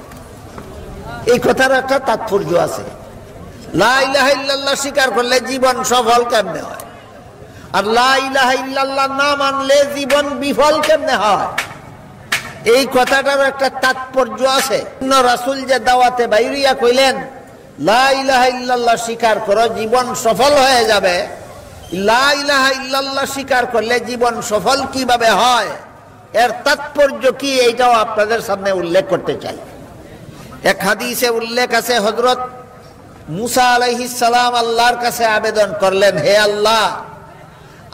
[SPEAKER 1] এই কথার একটা তাৎপর্য আছে। লা ইলাহা ইল্লাল্লাহ স্বীকার করলে জীবন সফল কেমনে হয়, আর লা ইলাহা ইল্লাল্লাহ না মানলে জীবন বিফল কেমনে হয়, এই কথাটার একটা তাৎপর্য আছে। রাসূল যে দাওয়াতে বাইরিয়া কইলেন লা ইলাহা ইল্লাল্লাহ স্বীকার করো, জীবন সফল হয়ে যাবে, লা ইলাহা ইল্লাল্লাহ স্বীকার করলে জীবন সফল কিভাবে হয়, এর তাৎপর্য কি, এইটাও আপনাদের সামনে উল্লেখ করতে চাই। এক হাদিসে উল্লেখ আছে হযরত মুসা আলাইহিস সালাম আল্লাহর কাছে আবেদন করলেন, হে আল্লাহ,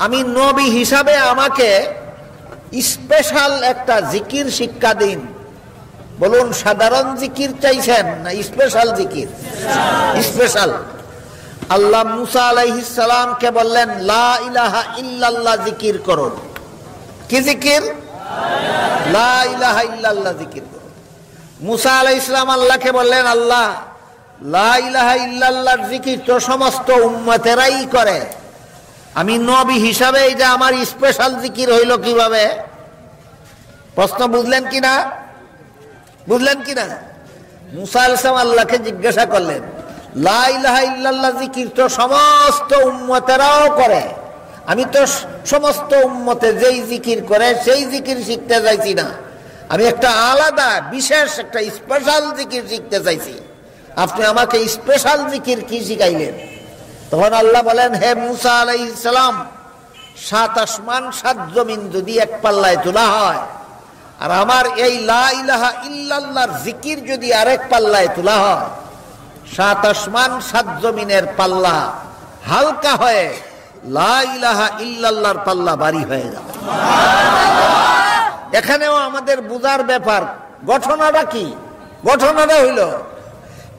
[SPEAKER 1] আমি নবী হিসাবে আমাকে স্পেশাল একটা জিকির শিক্ষা দিন। বলুন, সাধারণ জিকির চাইছেন না স্পেশাল জিকির? স্পেশাল। আল্লাহ মুসা আলাইহিস সালামকে বললেন লা ইলাহা ইল্লাল্লাহ জিকির করুন। কি জিকির? লা ইলাহা ইল্লাল্লাহ জিকির করুন। মুসা আলাইহিস সালাম আল্লাহকে বললেন, আল্লাহ, লা ইলাহা ইল্লাল্লাহর জিকির তো সমস্ত উম্মতেরাই করে, আমি নবী হিসাবে এটা আমার স্পেশাল জিকির হইল কিভাবে? প্রশ্ন বুঝলেন কিনা? বুঝলেন কিনা? মুসা আলাইহিস সালাম আল্লাহকে জিজ্ঞাসা করলেন, লা ইলাহা ইল্লাল্লাহ জিকির তো সমস্ত উম্মতেরাও করে, আমি তো সমস্ত উম্মতে যেই জিকির করে সেই জিকির শিখতে চাইছি না, আমি একটা আলাদা বিশেষ একটা স্পেশাল জিকির শিখতে চাইছি, আপনি আমাকে স্পেশাল জিকির কি শিখাইলেন? তখন আল্লাহ বলেন, হে মুসা আলাইহিস সালাম, 7 আসমান 7 জমিন যদি এক পাল্লায় তোলা হয় আর আমার এই লা ইলাহা ইল্লাল্লাহর জিকির যদি আরেক পাল্লায় তোলা হয়, 7 আসমান 7 জমিনের পাল্লা হালকা হয়ে লা ইলাহা ইল্লাল্লাহর পাল্লা ভারী হয়ে যাবে। এখানেও আমাদের বুঝার ব্যাপার। ঘটনাটা কি? ঘটনাটা হইল,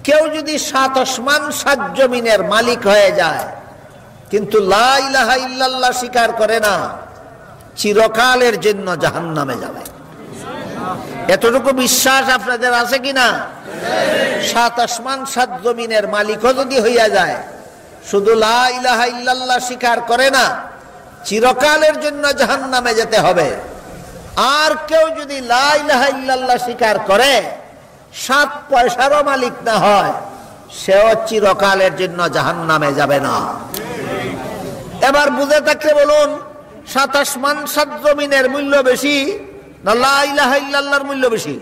[SPEAKER 1] কেউ যদি 7 আসমান 7 জমিনের মালিক হয়ে যায় কিন্তু লা ইলাহা ইল্লাল্লাহ স্বীকার করে না, চিরকালের জন্য জাহান্নামে যাবে। এতটুকু বিশ্বাস আপনাদের আছে কিনা? 7 আসমান 7 জমিনের মালিকও যদি হইয়া যায়, শুধু লা ইলাহা ইল্লাল্লাহ স্বীকার করে না, চিরকালের জন্য জাহান্নামে যেতে হবে। আর কেউ যদি লা ইলাহা ইল্লাল্লাহ স্বীকার করে, 7 পয়সারও মালিক না হয়, সেও চিরকালের জন্য জাহান্নামে যাবে না। এবার বুঝে থাকলে বলুন, 7 আসমান 7 জমিনের মূল্য বেশি না লা ইলাহা ইল্লাল্লাহর মূল্য বেশি?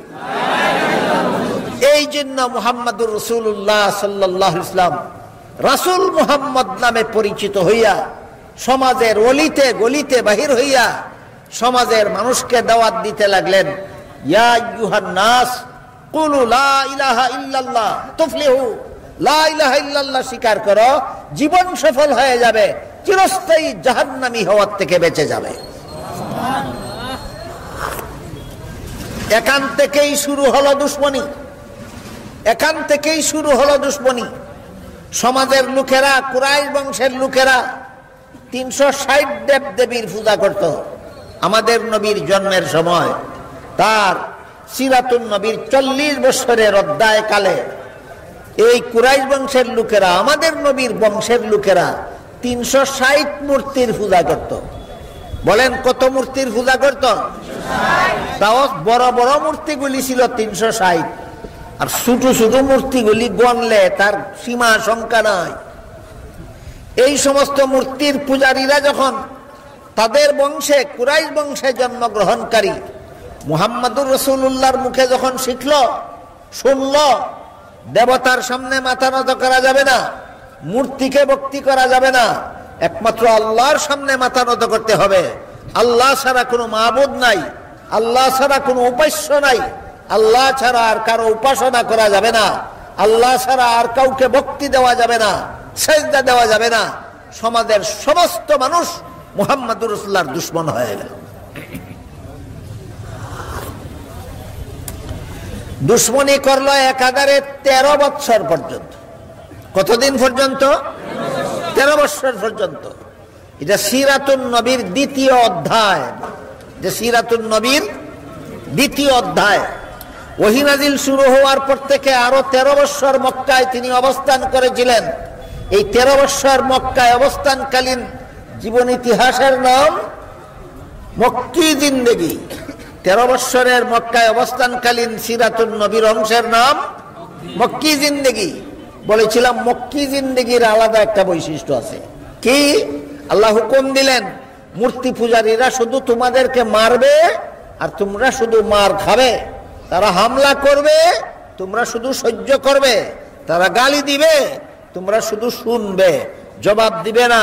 [SPEAKER 1] এই জন্য মুহাম্মদুর রাসূলুল্লাহ সাল্লাল্লাহু আলাইহি ওয়াসাল্লাম রাসূল মুহাম্মদ নামে পরিচিত হইয়া সমাজের অলিতে গলিতে বাহির হইয়া সমাজের মানুষকে দাওয়াত দিতে লাগলেন। ইয়া আইয়ুহান নাস কুলু লা ইলাহা ইল্লাল্লাহ তুফলিহু, লা ইলাহা ইল্লাল্লাহ স্বীকার করো, জীবন সফল হয়ে যাবে, চিরস্থায়ী জাহান্নামী হওয়ার থেকে বেঁচে যাবে। এখান থেকেই শুরু হলো দুশ্মনী, এখান থেকেই শুরু হলো দুশ্মনী। সমাজের লোকেরা, কুরাইশ বংশের লোকেরা 360 দেব দেবীর পূজা করত। আমাদের নবীর জন্মের সময় তার সিরাতুন নবীর 40 বছরের অধ্যায় কালে এই কুরাইশ বংশের লোকেরা, আমাদের নবীর বংশের লোকেরা 360 মূর্তির পূজা করত। বলেন কত মূর্তির পূজা করত? তাও বড় বড় মূর্তিগুলি ছিল 360, আর ছোট ছোট মূর্তিগুলি গণলে তার সীমা সংখ্যা নাই। এই সমস্ত মূর্তির পূজারীরা যখন তাদের বংশে, কুরাইশ বংশে জন্মগ্রহণকারী মুহাম্মদুর রাসূলুল্লাহর মুখে যখন শিখল, শুনল, দেবতার সামনে মাথা নত করা যাবে না, মূর্তিকে ভক্তি করা যাবে না, একমাত্র আল্লাহর সামনে মাথা নত করতে হবে, আল্লাহ ছাড়া কোনো মাবুদ নাই, আল্লাহ ছাড়া কোনো উপাস্য নাই, আল্লাহ ছাড়া আর কারো উপাসনা করা যাবে না, আল্লাহ ছাড়া আর কাউকে ভক্তি দেওয়া যাবে না, সেজদা দেওয়া যাবে না, সমাজের সমস্ত মানুষ মুহাম্মদুর রাসূলুল্লাহর দুশমন হয়ে গেল। দুশ্মনী করলো একাধারে 13 বছর পর্যন্ত। কতদিন পর্যন্ত? 13 বছর পর্যন্ত। এটা সিরাতুন নবীর 2য় অধ্যায়, যে সিরাতুন নবীর 2য় অধ্যায়। ওহী নাজিল শুরু হওয়ার পর থেকে আরো 13 বছর মক্কায় তিনি অবস্থান করেছিলেন। এই 13 বছর মক্কায় অবস্থানকালীন জীবন ইতিহাসের নাম মক্কি জিন্দেগি। 13 বছরের মক্কায় অবস্থানকালীন সিরাতুন নবীর অংশের নাম মক্কি জিন্দেগি। বলেছিলাম মক্কি জিন্দেগির আলাদা একটা বৈশিষ্ট্য আছে। কি? আল্লাহ হুকুম দিলেন, মূর্তি পূজারীরা শুধু তোমাদেরকে মারবে আর তোমরা শুধু মার খাবে। তারা হামলা করবে, তোমরা শুধু সহ্য করবে। তারা গালি দিবে, তোমরা শুধু শুনবে, জবাব দিবে না,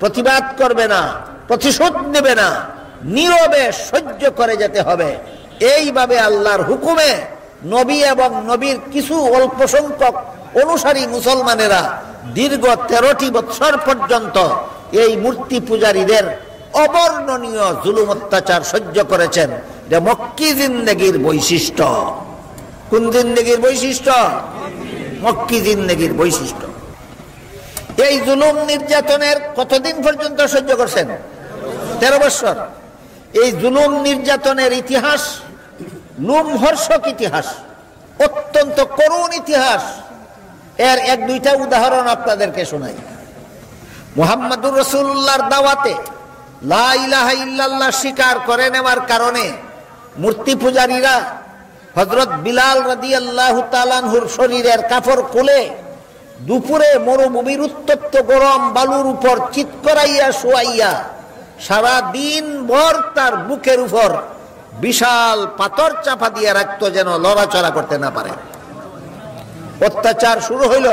[SPEAKER 1] প্রতিবাদ করবে না, প্রতিশোধ নেবে না, নীরবে সহ্য করে যেতে হবে। এইভাবে আল্লাহর হুকুমে নবী এবং নবীর কিছু অল্প সংখ্যক অনুসারী মুসলমানেরা দীর্ঘ 13টি বছর পর্যন্ত এই মূর্তি পূজারীদের অবর্ণনীয় জুলুম অত্যাচার সহ্য করেছেন। যে মক্কি জিন্দেগির বৈশিষ্ট্য। কোন জিন্দেগির বৈশিষ্ট্য? মক্কি জিন্দেগির বৈশিষ্ট্য। এই জুলুম নির্যাতনের কতদিন পর্যন্ত সহ্য করছেন? 13 বছর। এই জুলুম নির্যাতনের ইতিহাস লোমহর্ষক ইতিহাস, অত্যন্ত করুণ ইতিহাস। এর 1-2টা উদাহরণ আপনাদেরকে শোনাই। মুহাম্মদুর রাসূলুল্লাহর দাওয়াতে লা ইলাহা ইল্লাল্লাহ স্বীকার করে নেওয়ার কারণে মূর্তি পূজারীরা হযরত বিলাল রাদিয়াল্লাহু তাআলা আনহুর শরীরের কাপড় খুলে দুপুরে মরুভূমির উত্তপ্ত গরম বালুর উপর চিৎ করাইয়া শোয়াইয়া সারা দিন ভর তার বুকের উপর বিশাল পাথর চাপা দিয়ে রাখতো, যেন লড়াচড়া করতে না পারে। অত্যাচার শুরু হইল।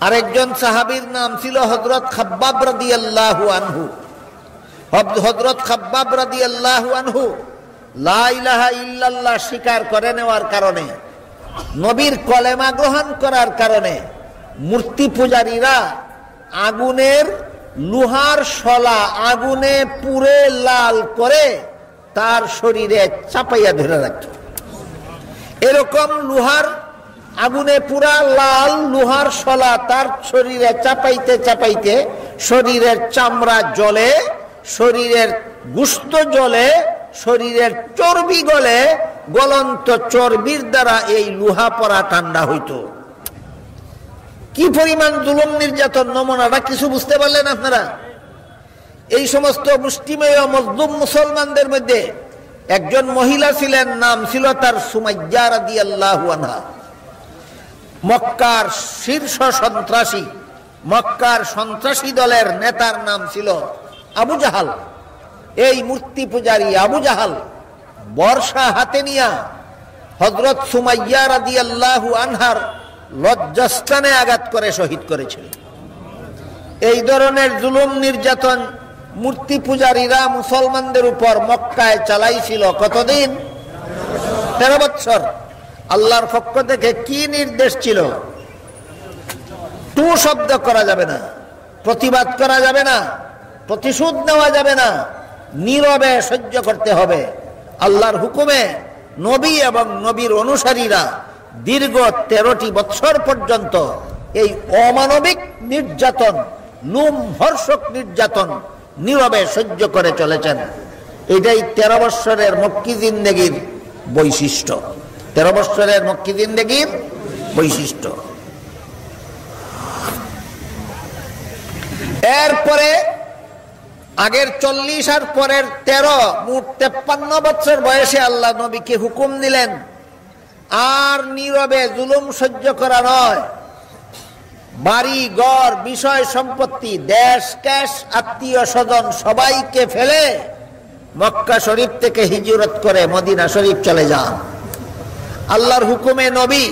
[SPEAKER 1] আরেকজন সাহাবীর নাম ছিল হযরত খাব্বাব রাদিয়াল্লাহু আনহু। হযরত খাব্বাব রাদিয়াল্লাহু আনহু লা ইলাহা ইল্লাল্লাহ স্বীকার করে নেওয়ার কারণে, নবীর কলেমা গ্রহণ করার কারণে মূর্তি পূজারীরা আগুনের লোহার শলা আগুনে পুড়ে লাল করে তার শরীরে চাপাইয়া ধরে রাখত। এরকম লোহার আগুনে পুরা লাল লোহার শলা তার শরীরে চাপাইতে চাপাইতে শরীরের চামড়া জ্বলে, শরীরের গোশত জ্বলে, শরীরের চর্বি গলে, গলন্ত চর্বির দ্বারা এই লোহা পরা ঠান্ডা হইত। কি পরিমাণ জুলুম নির্যাতন, নমুনাটা কিছু বুঝতে পারলেন আপনারা? এই সমস্ত মুষ্টিমেয় মজলুম মুসলমানদের মধ্যে একজন মহিলা ছিলেন, নাম ছিল তার সুমাইয়া রাদিয়াল্লাহু আনহা। মক্কার শীর্ষ সন্ত্রাসী, মক্কার সন্ত্রাসী দলের নেতার নাম ছিল আবু জাহাল। এই মূর্তি পূজারী আবু জাহাল বর্ষা হাতে নিয়া হযরত সুমাইয়া রাদিয়াল্লাহু আনহার লজ্জাস্থানে আঘাত করে শহীদ করেছিল। এই ধরনের জুলুম নির্যাতন মূর্তি পূজারীরা মুসলমানদের উপর মক্কায় চালাইছিল কতদিন? 13 বছর। আল্লাহর পক্ষ থেকে কি নির্দেশ ছিল? টু শব্দ করা যাবে না, প্রতিবাদ করা যাবে না, প্রতিশোধ নেওয়া যাবে না, নীরবে সহ্য করতে হবে। আল্লাহর হুকুমে নবী এবং নবীর অনুসারীরা দীর্ঘ 13টি বছর পর্যন্ত এই অমানবিক নির্যাতন, লোমহর্ষক নির্যাতন নীরবে সহ্য করে চলেছেন। এটাই 13 বছরের মক্কি জিন্দেগির বৈশিষ্ট্য। 13 বছরের মক্কি জিন্দেগির বৈশিষ্ট্য। এরপরে আগের 40 আর পরের 13, মোট 53 বছর বয়সে আল্লাহ নবীকে হুকুম দিলেন, আর নীরবে জুলুম সহ্য করা নয়। বাড়ি ঘর, বিষয় সম্পত্তি, দেশ ক্যাশ, আত্মীয় স্বজন সবাইকে ফেলে মক্কা শরীফ থেকে হিজরত করে মদিনা শরীফ চলে যান। আল্লাহর হুকুমে নবী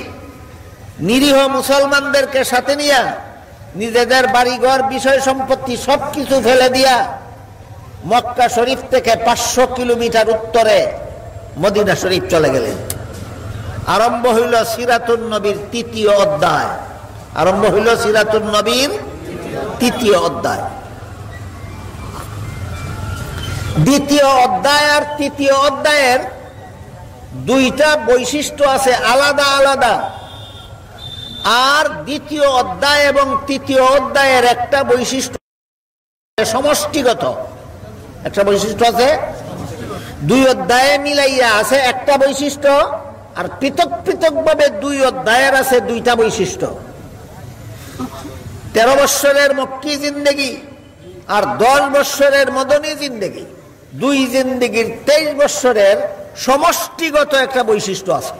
[SPEAKER 1] নিরীহ মুসলমানদেরকে সাথে নিয়ে নিজেদের বাড়িঘর, বিষয় সম্পত্তি সবকিছু ফেলে দিয়া মক্কা শরীফ থেকে 500 কিলোমিটার উত্তরে মদিনা শরীফ চলে গেলেন। আরম্ভ হইল সিরাতুন নবীর 3য় অধ্যায়। আরম্ভ হইল সিরাতুন নবীর 3য় অধ্যায়। 2য় অধ্যায় আর 3য় অধ্যায়ের 2টা বৈশিষ্ট্য আছে আলাদা আলাদা। আর 2য় অধ্যায় এবং 3য় অধ্যায়ের একটা বৈশিষ্ট্য সমষ্টিগত, একটা বৈশিষ্ট্য আছে। 2 অধ্যায়ে মিলাইয়া আছে একটা বৈশিষ্ট্য, আর পৃথক পৃথক ভাবে 2 অধ্যায়ের আছে 2টা বৈশিষ্ট্য। 13 বছরের মক্কি জিন্দেগি আর 10 বছরের মদনী জিন্দেগি, 2 জিন্দেগির 23 বছরের সমষ্টিগত একটা বৈশিষ্ট্য আছে।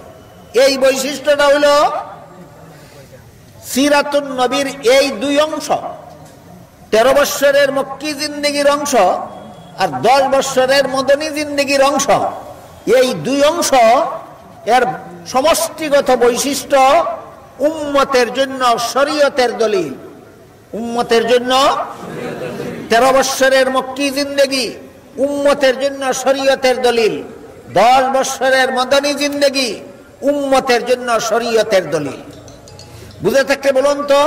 [SPEAKER 1] এই বৈশিষ্ট্যটা হইল সিরাতুন নবীর এই 2 অংশ, 13 বছরের মক্কি জিন্দেগির অংশ আর 10 বছরের মদনী জিন্দেগির অংশ। এই 2 অংশ এর সমষ্টিগত বৈশিষ্ট্য উম্মতের জন্য শরীয়তের দলিল। উম্মতের জন্য 13 বছরের মক্কি জিন্দেগি উম্মতের জন্য শরীয়তের দলিল, 10 বছরের মদনী জিন্দেগি উম্মতের জন্য শরীয়তের দলিল। বুঝে থাকলে বলুন তো,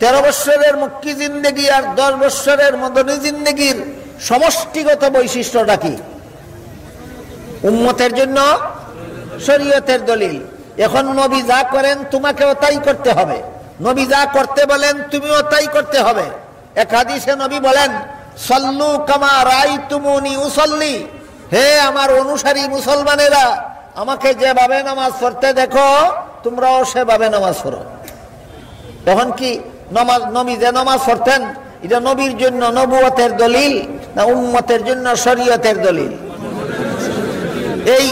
[SPEAKER 1] 13 বছরের মক্কি জিন্দেগি আর 10 বছরের মদনী জিন্দেগির সমষ্টিগত বৈশিষ্ট্যটা কি? উম্মতের জন্য শরীয়তের দলিল। এখন নবী যা করেন তোমাকেও তাই করতে হবে, নবী যা করতে বলেন তুমিও তাই করতে হবে। এক হাদিসে নবী বলেন, সাল্লু কামা রাআইতুমুনি উসাল্লি, হে আমার অনুসারী মুসলমানেরা, আমাকে যেভাবে নামাজ পড়তে দেখো তোমরাও সেভাবে নামাজ পড়ো। তখন কি নামাজ, নবী যে নামাজ পড়তেন এটা নবীর জন্য নবুয়তের দলিল না উম্মতের জন্য শরীয়তের দলিল? এই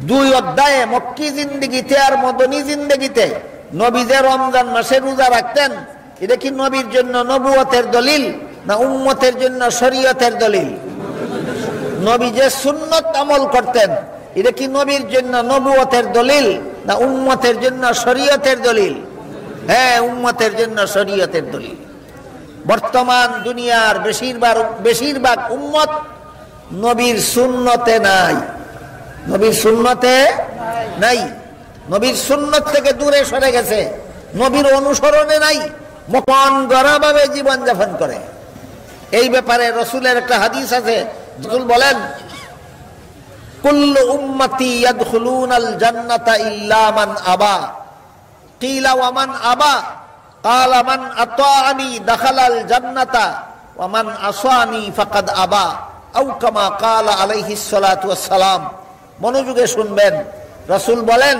[SPEAKER 1] 2 অধ্যায়ে মক্কি জিন্দেগিতে আর মদনী জিন্দেগিতে নবী যে রমজান মাসে রোজা রাখতেন এটা কি নবীর জন্য নবুয়তের দলিল না উম্মতের জন্য শরীয়তের দলিল? নবী যে সুন্নত আমল করতেন এটা কি নবীর জন্য নবুয়তের দলিল না উম্মতের জন্য শরীয়তের দলিল? হ্যাঁ, উম্মতের জন্য শরীয়তের দলিল। বর্তমান দুনিয়ার বেশিরভাগ উম্মত নবীর সুন্নতে নাই, নবীর সুন্নতে নাই, নবীর সুন্নত থেকে দূরে সরে গেছে, নবীর অনুসরণে নাই, মন গড়া ভাবে জীবন যাপন করে। এই ব্যাপারে রাসূলের একটা হাদিস আছে, রাসূল বলেন কুল্লু উম্মতি ইয়াদখুলুনাল জান্নাতা ইল্লা মান আবা, কিলা ওয়া মান আবা, ক্বালা মান আতাআনি দাখালাল জান্নাতা ওয়া মান আসানি ফাকাদ আবা, আও কামা ক্বালা আলাইহিস সালাতু ওয়াস সালাম। মনোযোগে শুনবেন, রাসূল বলেন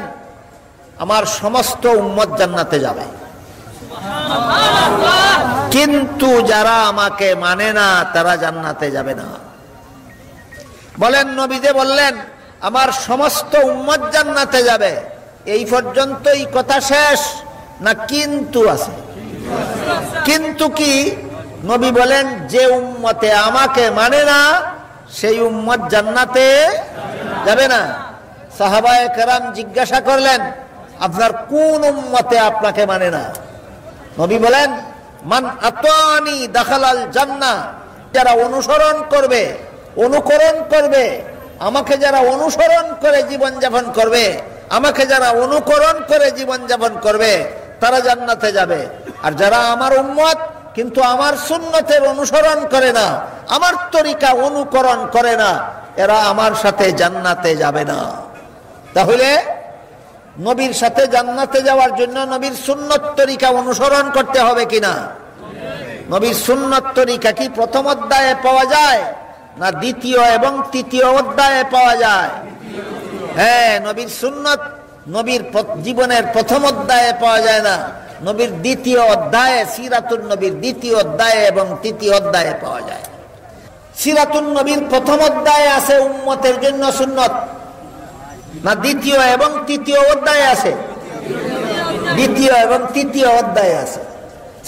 [SPEAKER 1] আমার সমস্ত উম্মত জান্নাতে যাবে, কিন্তু যারা আমাকে মানে না তারা জান্নাতে যাবে না। বলেন নবী যে বললেন আমার সমস্ত উম্মত জান্নাতে যাবে, এই পর্যন্তই কথা শেষ না কিন্তু আছে? কিন্তু কি? নবী বলেন যে উম্মতে আমাকে মানে না সেই উম্মত জান্নাতে যাবে না। সাহাবায়ে কেরাম জিজ্ঞাসা করলেন আপনার কোন উম্মতে আপনাকে মানে না? নবী বলেন মান আতানি দাখালাল জান্নাহ, যারা অনুসরণ করবে, অনুকরণ করবে, আমাকে যারা অনুসরণ করে জীবন যাপন করবে, আমাকে যারা অনুকরণ করে জীবন যাপন করবে তারা জান্নাতে যাবে। আর যারা আমার উম্মত কিন্তু আমার সুন্নতের অনুসরণ করে না, আমার তরিকা অনুকরণ করে না, এরা আমার সাথে জান্নাতে যাবে না। তাহলে নবীর সাথে জান্নাতে যাওয়ার জন্য নবীর সুন্নত তরিকা অনুসরণ করতে হবে কিনা? নবীর সুন্নত তরিকা কি প্রথম অধ্যায়ে পাওয়া যায় না দ্বিতীয় এবং তৃতীয় অধ্যায়ে পাওয়া যায়? হ্যাঁ, নবীর সুন্নত নবীর জীবনের প্রথম অধ্যায়ে পাওয়া যায় না, নবীর দ্বিতীয় অধ্যায়ে, সিরাতুন নবীর দ্বিতীয় অধ্যায়ে এবং তৃতীয় অধ্যায়ে পাওয়া যায়। সিরাতুন নবীর প্রথম অধ্যায়ে আছে উম্মতের জন্য সুন্নত, না দ্বিতীয় এবং তৃতীয় অধ্যায়ে আছে? দ্বিতীয় এবং তৃতীয় অধ্যায়ে আছে।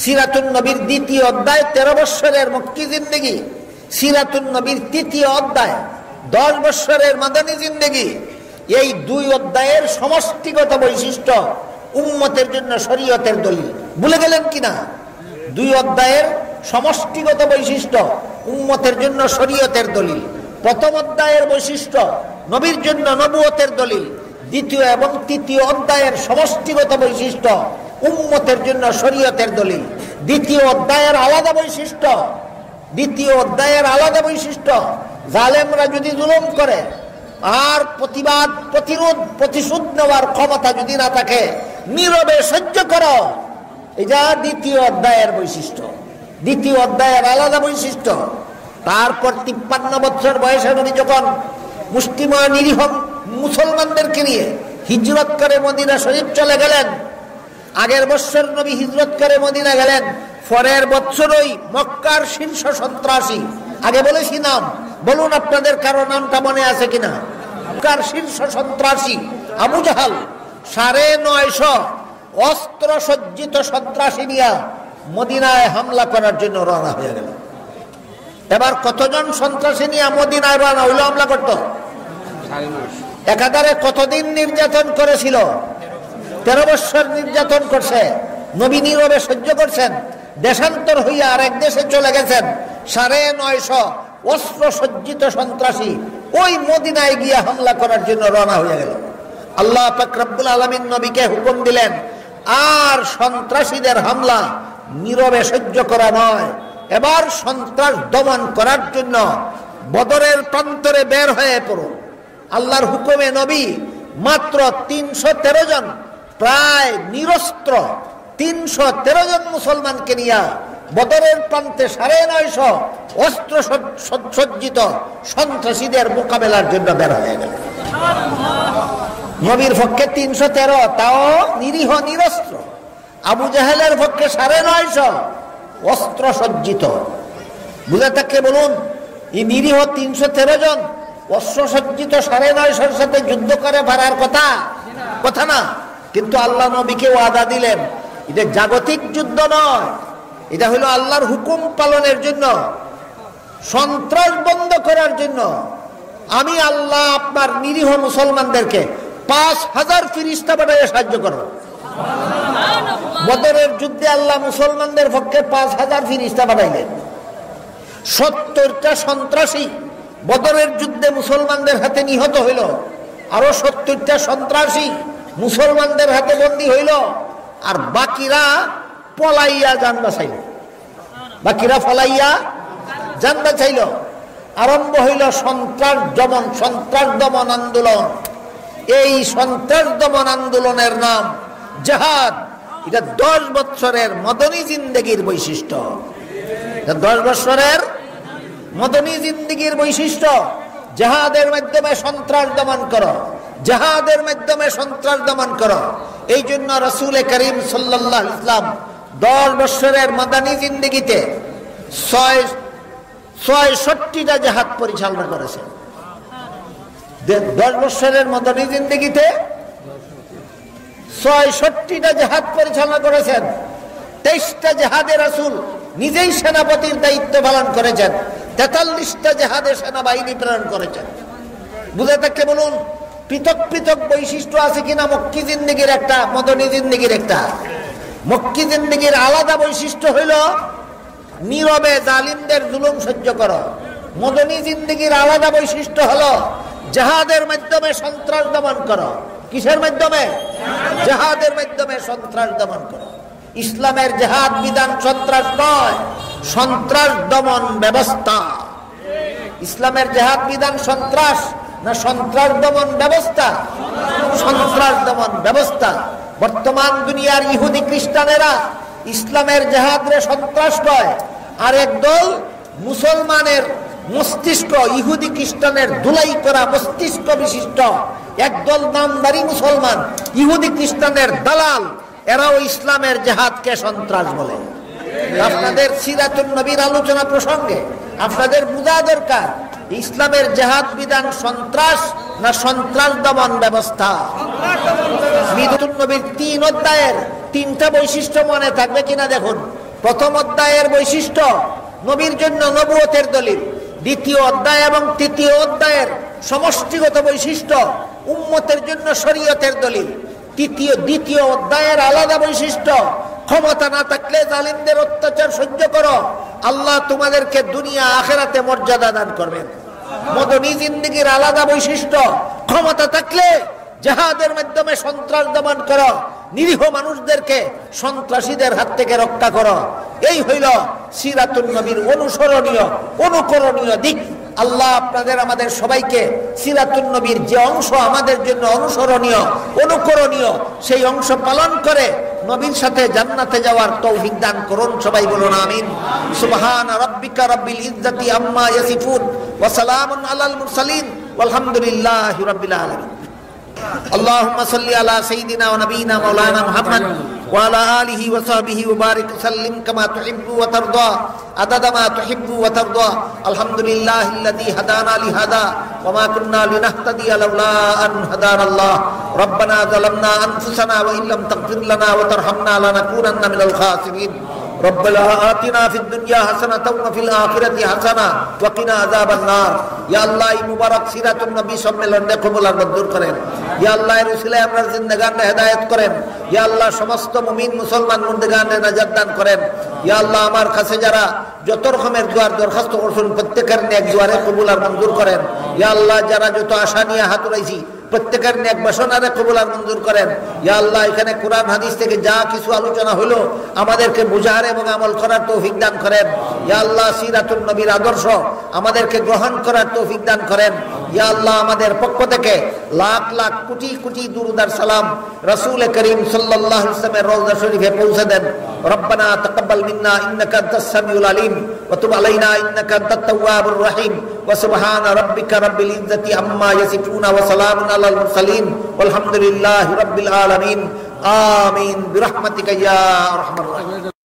[SPEAKER 1] সিরাতুন নবীর দ্বিতীয় অধ্যায় 13 বছরের মক্কি জিন্দেগি, সিরাতুন নবীর তৃতীয় অধ্যায় 10 বছরের মাদানী জিন্দেগি। এই দুই অধ্যায়ের সমষ্টিগত বৈশিষ্ট্য উম্মতের জন্য শরীয়তের দলিল। ভুলে গেলেন কিনা? দুই অধ্যায়ের সমষ্টিগত বৈশিষ্ট্য উম্মতের জন্য শরীয়তের দলিল। প্রথম অধ্যায়ের বৈশিষ্ট্য নবীর জন্য নবুয়তের দলিল, দ্বিতীয় এবং তৃতীয় অধ্যায়ের সমষ্টিগত বৈশিষ্ট্য উম্মতের জন্য শরীয়তের দলিল। দ্বিতীয় অধ্যায়ের আলাদা বৈশিষ্ট্য, দ্বিতীয় অধ্যায়ের আলাদা বৈশিষ্ট্য, জালেমরা যদি জুলুম করে আর প্রতিবাদ, প্রতিরোধ, প্রতিশোধ নেওয়ার ক্ষমতা যদি না থাকে, নীরবে সহ্য করো, এটা দ্বিতীয় অধ্যায়ের বৈশিষ্ট্য, দ্বিতীয় অধ্যায়ের আলাদা বৈশিষ্ট্য। তারপর 53 বছর বয়সে নবী যখন মুষ্টিময় নিরীহ মুসলমানদেরকে নিয়ে হিজরত করে মদিনা শরীফ চলে গেলেন, আগের বছর নবী হিজরত করে মদিনা গেলেন, পরের বছরই মক্কার শীর্ষ সন্ত্রাসী, আগে বলেছি নাম, বলুন আপনাদের কারো নামটা মনে আছে কিনা? মক্কার শীর্ষ সন্ত্রাসী আবু জাহাল 950 অস্ত্র সজ্জিত সন্ত্রাসী নিয়ে মদিনায় হামলা করার জন্য রওনা হয়ে গেল। এবার কতজন সন্ত্রাসী নিয়ে মদিনায় রওনা হইল হামলা করত? একাধারে কতদিন নির্যাতন করেছিল? 13 বছর নির্যাতন করছে। নবী নীরবে সহ্য করছেন, দেশান্তর হইয়া আরেক দেশে চলে গেছেন। 950 অস্ত্র সজ্জিত সন্ত্রাসী ওই মদিনায় গিয়ে হামলা করার জন্য রওনা হয়ে গেল। আল্লাহ পাক রব্বুল আলামিন নবীকে হুকুম দিলেন, আর সন্ত্রাসীদের হামলা নীরবে সহ্য করা নয়, এবার সন্ত্রাস দমন করার জন্য বদরের প্রান্তরে বের হয়ে পড়ো। আল্লাহর হুকুমে নবী মাত্র 313 জন প্রায় নিরস্ত্র 313 জন মুসলমানকে নিয়ে বদরের প্রান্তে 950 অস্ত্র সজ্জিত সন্ত্রাসীদের মোকাবেলার জন্য বের হয়ে গেল। নবীর পক্ষে 313, তাও নিরীহ নিরস্ত্র। আবু জাহেলের পক্ষে 950 অস্ত্র সজ্জিত। বুঝে থাকলে বলুন, এই নিরীহ 313 জন অস্ত্র সজ্জিত 950 সাথে যুদ্ধ করে পারার কথা কথা না। কিন্তু আল্লাহ নবীকে ওয়াদা দিলেন, এটা জাগতিক যুদ্ধ নয়, এটা হলো আল্লাহর হুকুম পালনের জন্য, সন্ত্রাস বন্ধ করার জন্য। আমি আল্লাহ আপনার নিরীহ মুসলমানদেরকে 5000 ফেরেশতা পাঠিয়ে সাহায্য করব। বদরের যুদ্ধে আল্লাহ মুসলমানদের পক্ষে 5000 ফেরেশতা পাঠাইলেন। 70টা সন্ত্রাসী বদরের যুদ্ধে মুসলমানদের হাতে নিহত হইল। আরো 70টা সন্ত্রাসী মুসলমানদের হাতে বন্দী হইল, আর বাকিরা পলাইয়া জান বাঁচাইল। বাকিরা পলাইয়া জান বাঁচাইল। আরম্ভ হইল সন্ত্রাস দমন আন্দোলন। এই সন্ত্রাস দমন আন্দোলনের নাম জিহাদ। এটা 10 বছরের মদনী জিন্দেগির বৈশিষ্ট্য। 10 বছরের মদনী জিন্দেগির বৈশিষ্ট্য। জিহাদের মাধ্যমে সন্ত্রাস দমন করো, জিহাদের মাধ্যমে সন্ত্রাস দমন করো। এই জন্য রাসূল করিম সাল্লাল্লাহু আলাইহি ওয়াসাল্লাম 10 বছরের মদনী জিন্দেগিতে ৬৬টা জিহাদ পরিচালনা করেছেন। 10 বছরের মদনী জিন্দেগিতে ৬৬টা জিহাদ পরিচালনা করেছেন। 23টা জিহাদে রাসূল নিজেই সেনাপতির দায়িত্ব পালন করেছেন। 43টা জিহাদে সেনাবাহিনী প্রেরণ করেছেন। বুঝে থাকলে বলুন, পৃথক পৃথক বৈশিষ্ট্য আছে কিনা মক্কি জিন্দেগির একটা, মদনী জিন্দেগির একটা? মক্কি জিন্দেগির আলাদা বৈশিষ্ট্য হইল নীরবে জালিমদের জুলুম সহ্য করো। মদনী জিন্দেগির আলাদা বৈশিষ্ট্য হলো জিহাদের মাধ্যমে সন্ত্রাস দমন করো। কিসের মাধ্যমে? জিহাদের মাধ্যমে সন্ত্রাস দমন করো। ইসলামের জিহাদ বিধান সন্ত্রাস নয়, সন্ত্রাস দমন ব্যবস্থা। ইসলামের জিহাদ বিধান সন্ত্রাস না সন্ত্রাস দমন ব্যবস্থা? সন্ত্রাস দমন ব্যবস্থা। বর্তমান দুনিয়ার ইহুদি খ্রিস্টানেরা ইসলামের জিহাদরে সন্ত্রাস কয়, আর একদল মুসলমানের মস্তিষ্ক, ইহুদি খ্রিস্টানের ধুলাই করা মস্তিষ্ক বিশিষ্ট একদল নামদারি মুসলমান, ইহুদি খ্রিস্টানের দালাল, এরাও ইসলামের জিহাদকে সন্ত্রাস বলে। আপনাদের সিরাতুন নবীর আলোচনা প্রসঙ্গে আপনাদের বোঝা দরকার, ইসলামের জিহাদ বিধান সন্ত্রাস না সন্ত্রাস দমন ব্যবস্থা? সিরাতুন নবীর 3 অধ্যায়ের 3টা বৈশিষ্ট্য মনে থাকবে কিনা দেখুন। প্রথম অধ্যায়ের বৈশিষ্ট্য নবীর জন্য নবুয়তের দলিল। দ্বিতীয় অধ্যায় এবং তৃতীয় অধ্যায়ের সমষ্টিগত বৈশিষ্ট্য উম্মতের জন্য শরীয়তের দলিল। দ্বিতীয় অধ্যায়ের আলাদা বৈশিষ্ট্য, ক্ষমতা না থাকলে জালিমদের অত্যাচার সহ্য করো, আল্লাহ তোমাদেরকে দুনিয়া আখিরাতে মর্যাদা দান করবেন। মদনী জিন্দেগির আলাদা বৈশিষ্ট্য, ক্ষমতা থাকলে জিহাদের মাধ্যমে সন্ত্রাস দমন করো, নিরীহ মানুষদেরকে সন্ত্রাসীদের হাত থেকে রক্ষা করো। এই হইল সিরাতুন নবীর অনুসরণীয় অনুকরণীয় দিক। আল্লাহ আপনাদের আমাদের সবাইকে সিরাতুন নবীর যে অংশ আমাদের জন্য অনুসরণীয় অনুকরণীয় সেই অংশ পালন করে নবীর সাথে জান্নাতে যাওয়ার তৌফিক দান করুন। সবাই বলুন আমিন। সুবহান রাব্বিকা রাব্বিল ইজ্জাতি আম্মা ইয়াসিফুন ওয়া সালামুন আলাল মুরসালিন ওয়ালহামদুলিল্লাহি রাব্বিল আলামিন। اللهم صل على سيدنا ونبينا مولانا محمد وعلى آله وصحبه وبارك وسلم كما تحب وترضى عدد ما تحب وترضى. الحمد لله الذي هدانا لهذا وما كنا لنهتدي لولا أن هدانا الله. ربنا ظلمنا أنفسنا وإن لم تغفر لنا وترحمنا لنكونن من الخاسرين. ربنا آتنا في الدنيا حسنة وفي الآخرة حسنة وقنا عذاب النار. ইয়া আল্লাহ, এই মুবারক সিরাতুন নবী সম্মেলনে কবুল আর মঞ্জুর করেন। ইয়া আল্লাহ, এর উসিলায় আপনার জিন্দেগানে হেদায়েত করেন। ইয়া আল্লাহ, সমস্ত মুমিন মুসলমান মুন্দেগানে নাজাত দান করেন। ইয়া আল্লাহ, আমার কাছে যারা যত রকমের দুয়ার দরখাস্ত করছেন প্রত্যেকের নেক দুয়ারে কবুল আর মঞ্জুর করেন। ইয়া আল্লাহ, যারা যত আশা নিয়ে হাত উঠাইছি প্রত্যেকের নেক বাসনারে কবুল আর মঞ্জুর করেন। ইয়া আল্লাহ, এখানে কোরআন হাদিস থেকে যা কিছু আলোচনা হলো আমাদেরকে বুঝার এবং আমল করার তৌফিক দান করেন। ইয়া আল্লাহ, সিরাতুন নবীর আদর্শ আমাদেরকে গ্রহণ করার তৌফিক দান করেন। ইয়া আল্লাহ, আমাদের পক্ষ থেকে লাখ লাখ কোটি কোটি দুরূদ আর সালাম রাসূল করিম সাল্লাল্লাহু আলাইহি ওয়াসাল্লামের রওজা শরীফে পৌঁছে দেন। রব্বানা তাকাব্বাল মিন্না ইন্নাকা আনতাস সামিউল আলিম ওয়া তুব আলাইনা ইন্নাকা আনতাত তাওয়াবুর রহিম। ওয়া সুবহানা রাব্বিকা রাব্বিল ইজ্জাতি আম্মা ইয়াসিফুন ওয়া সালামুন আলাল মুরসালিন ওয়ালহামদুলিল্লাহি রাব্বিল আলামিন। আমিন বিরহমাতিকা ইয়া আরহামার রাহিমিন।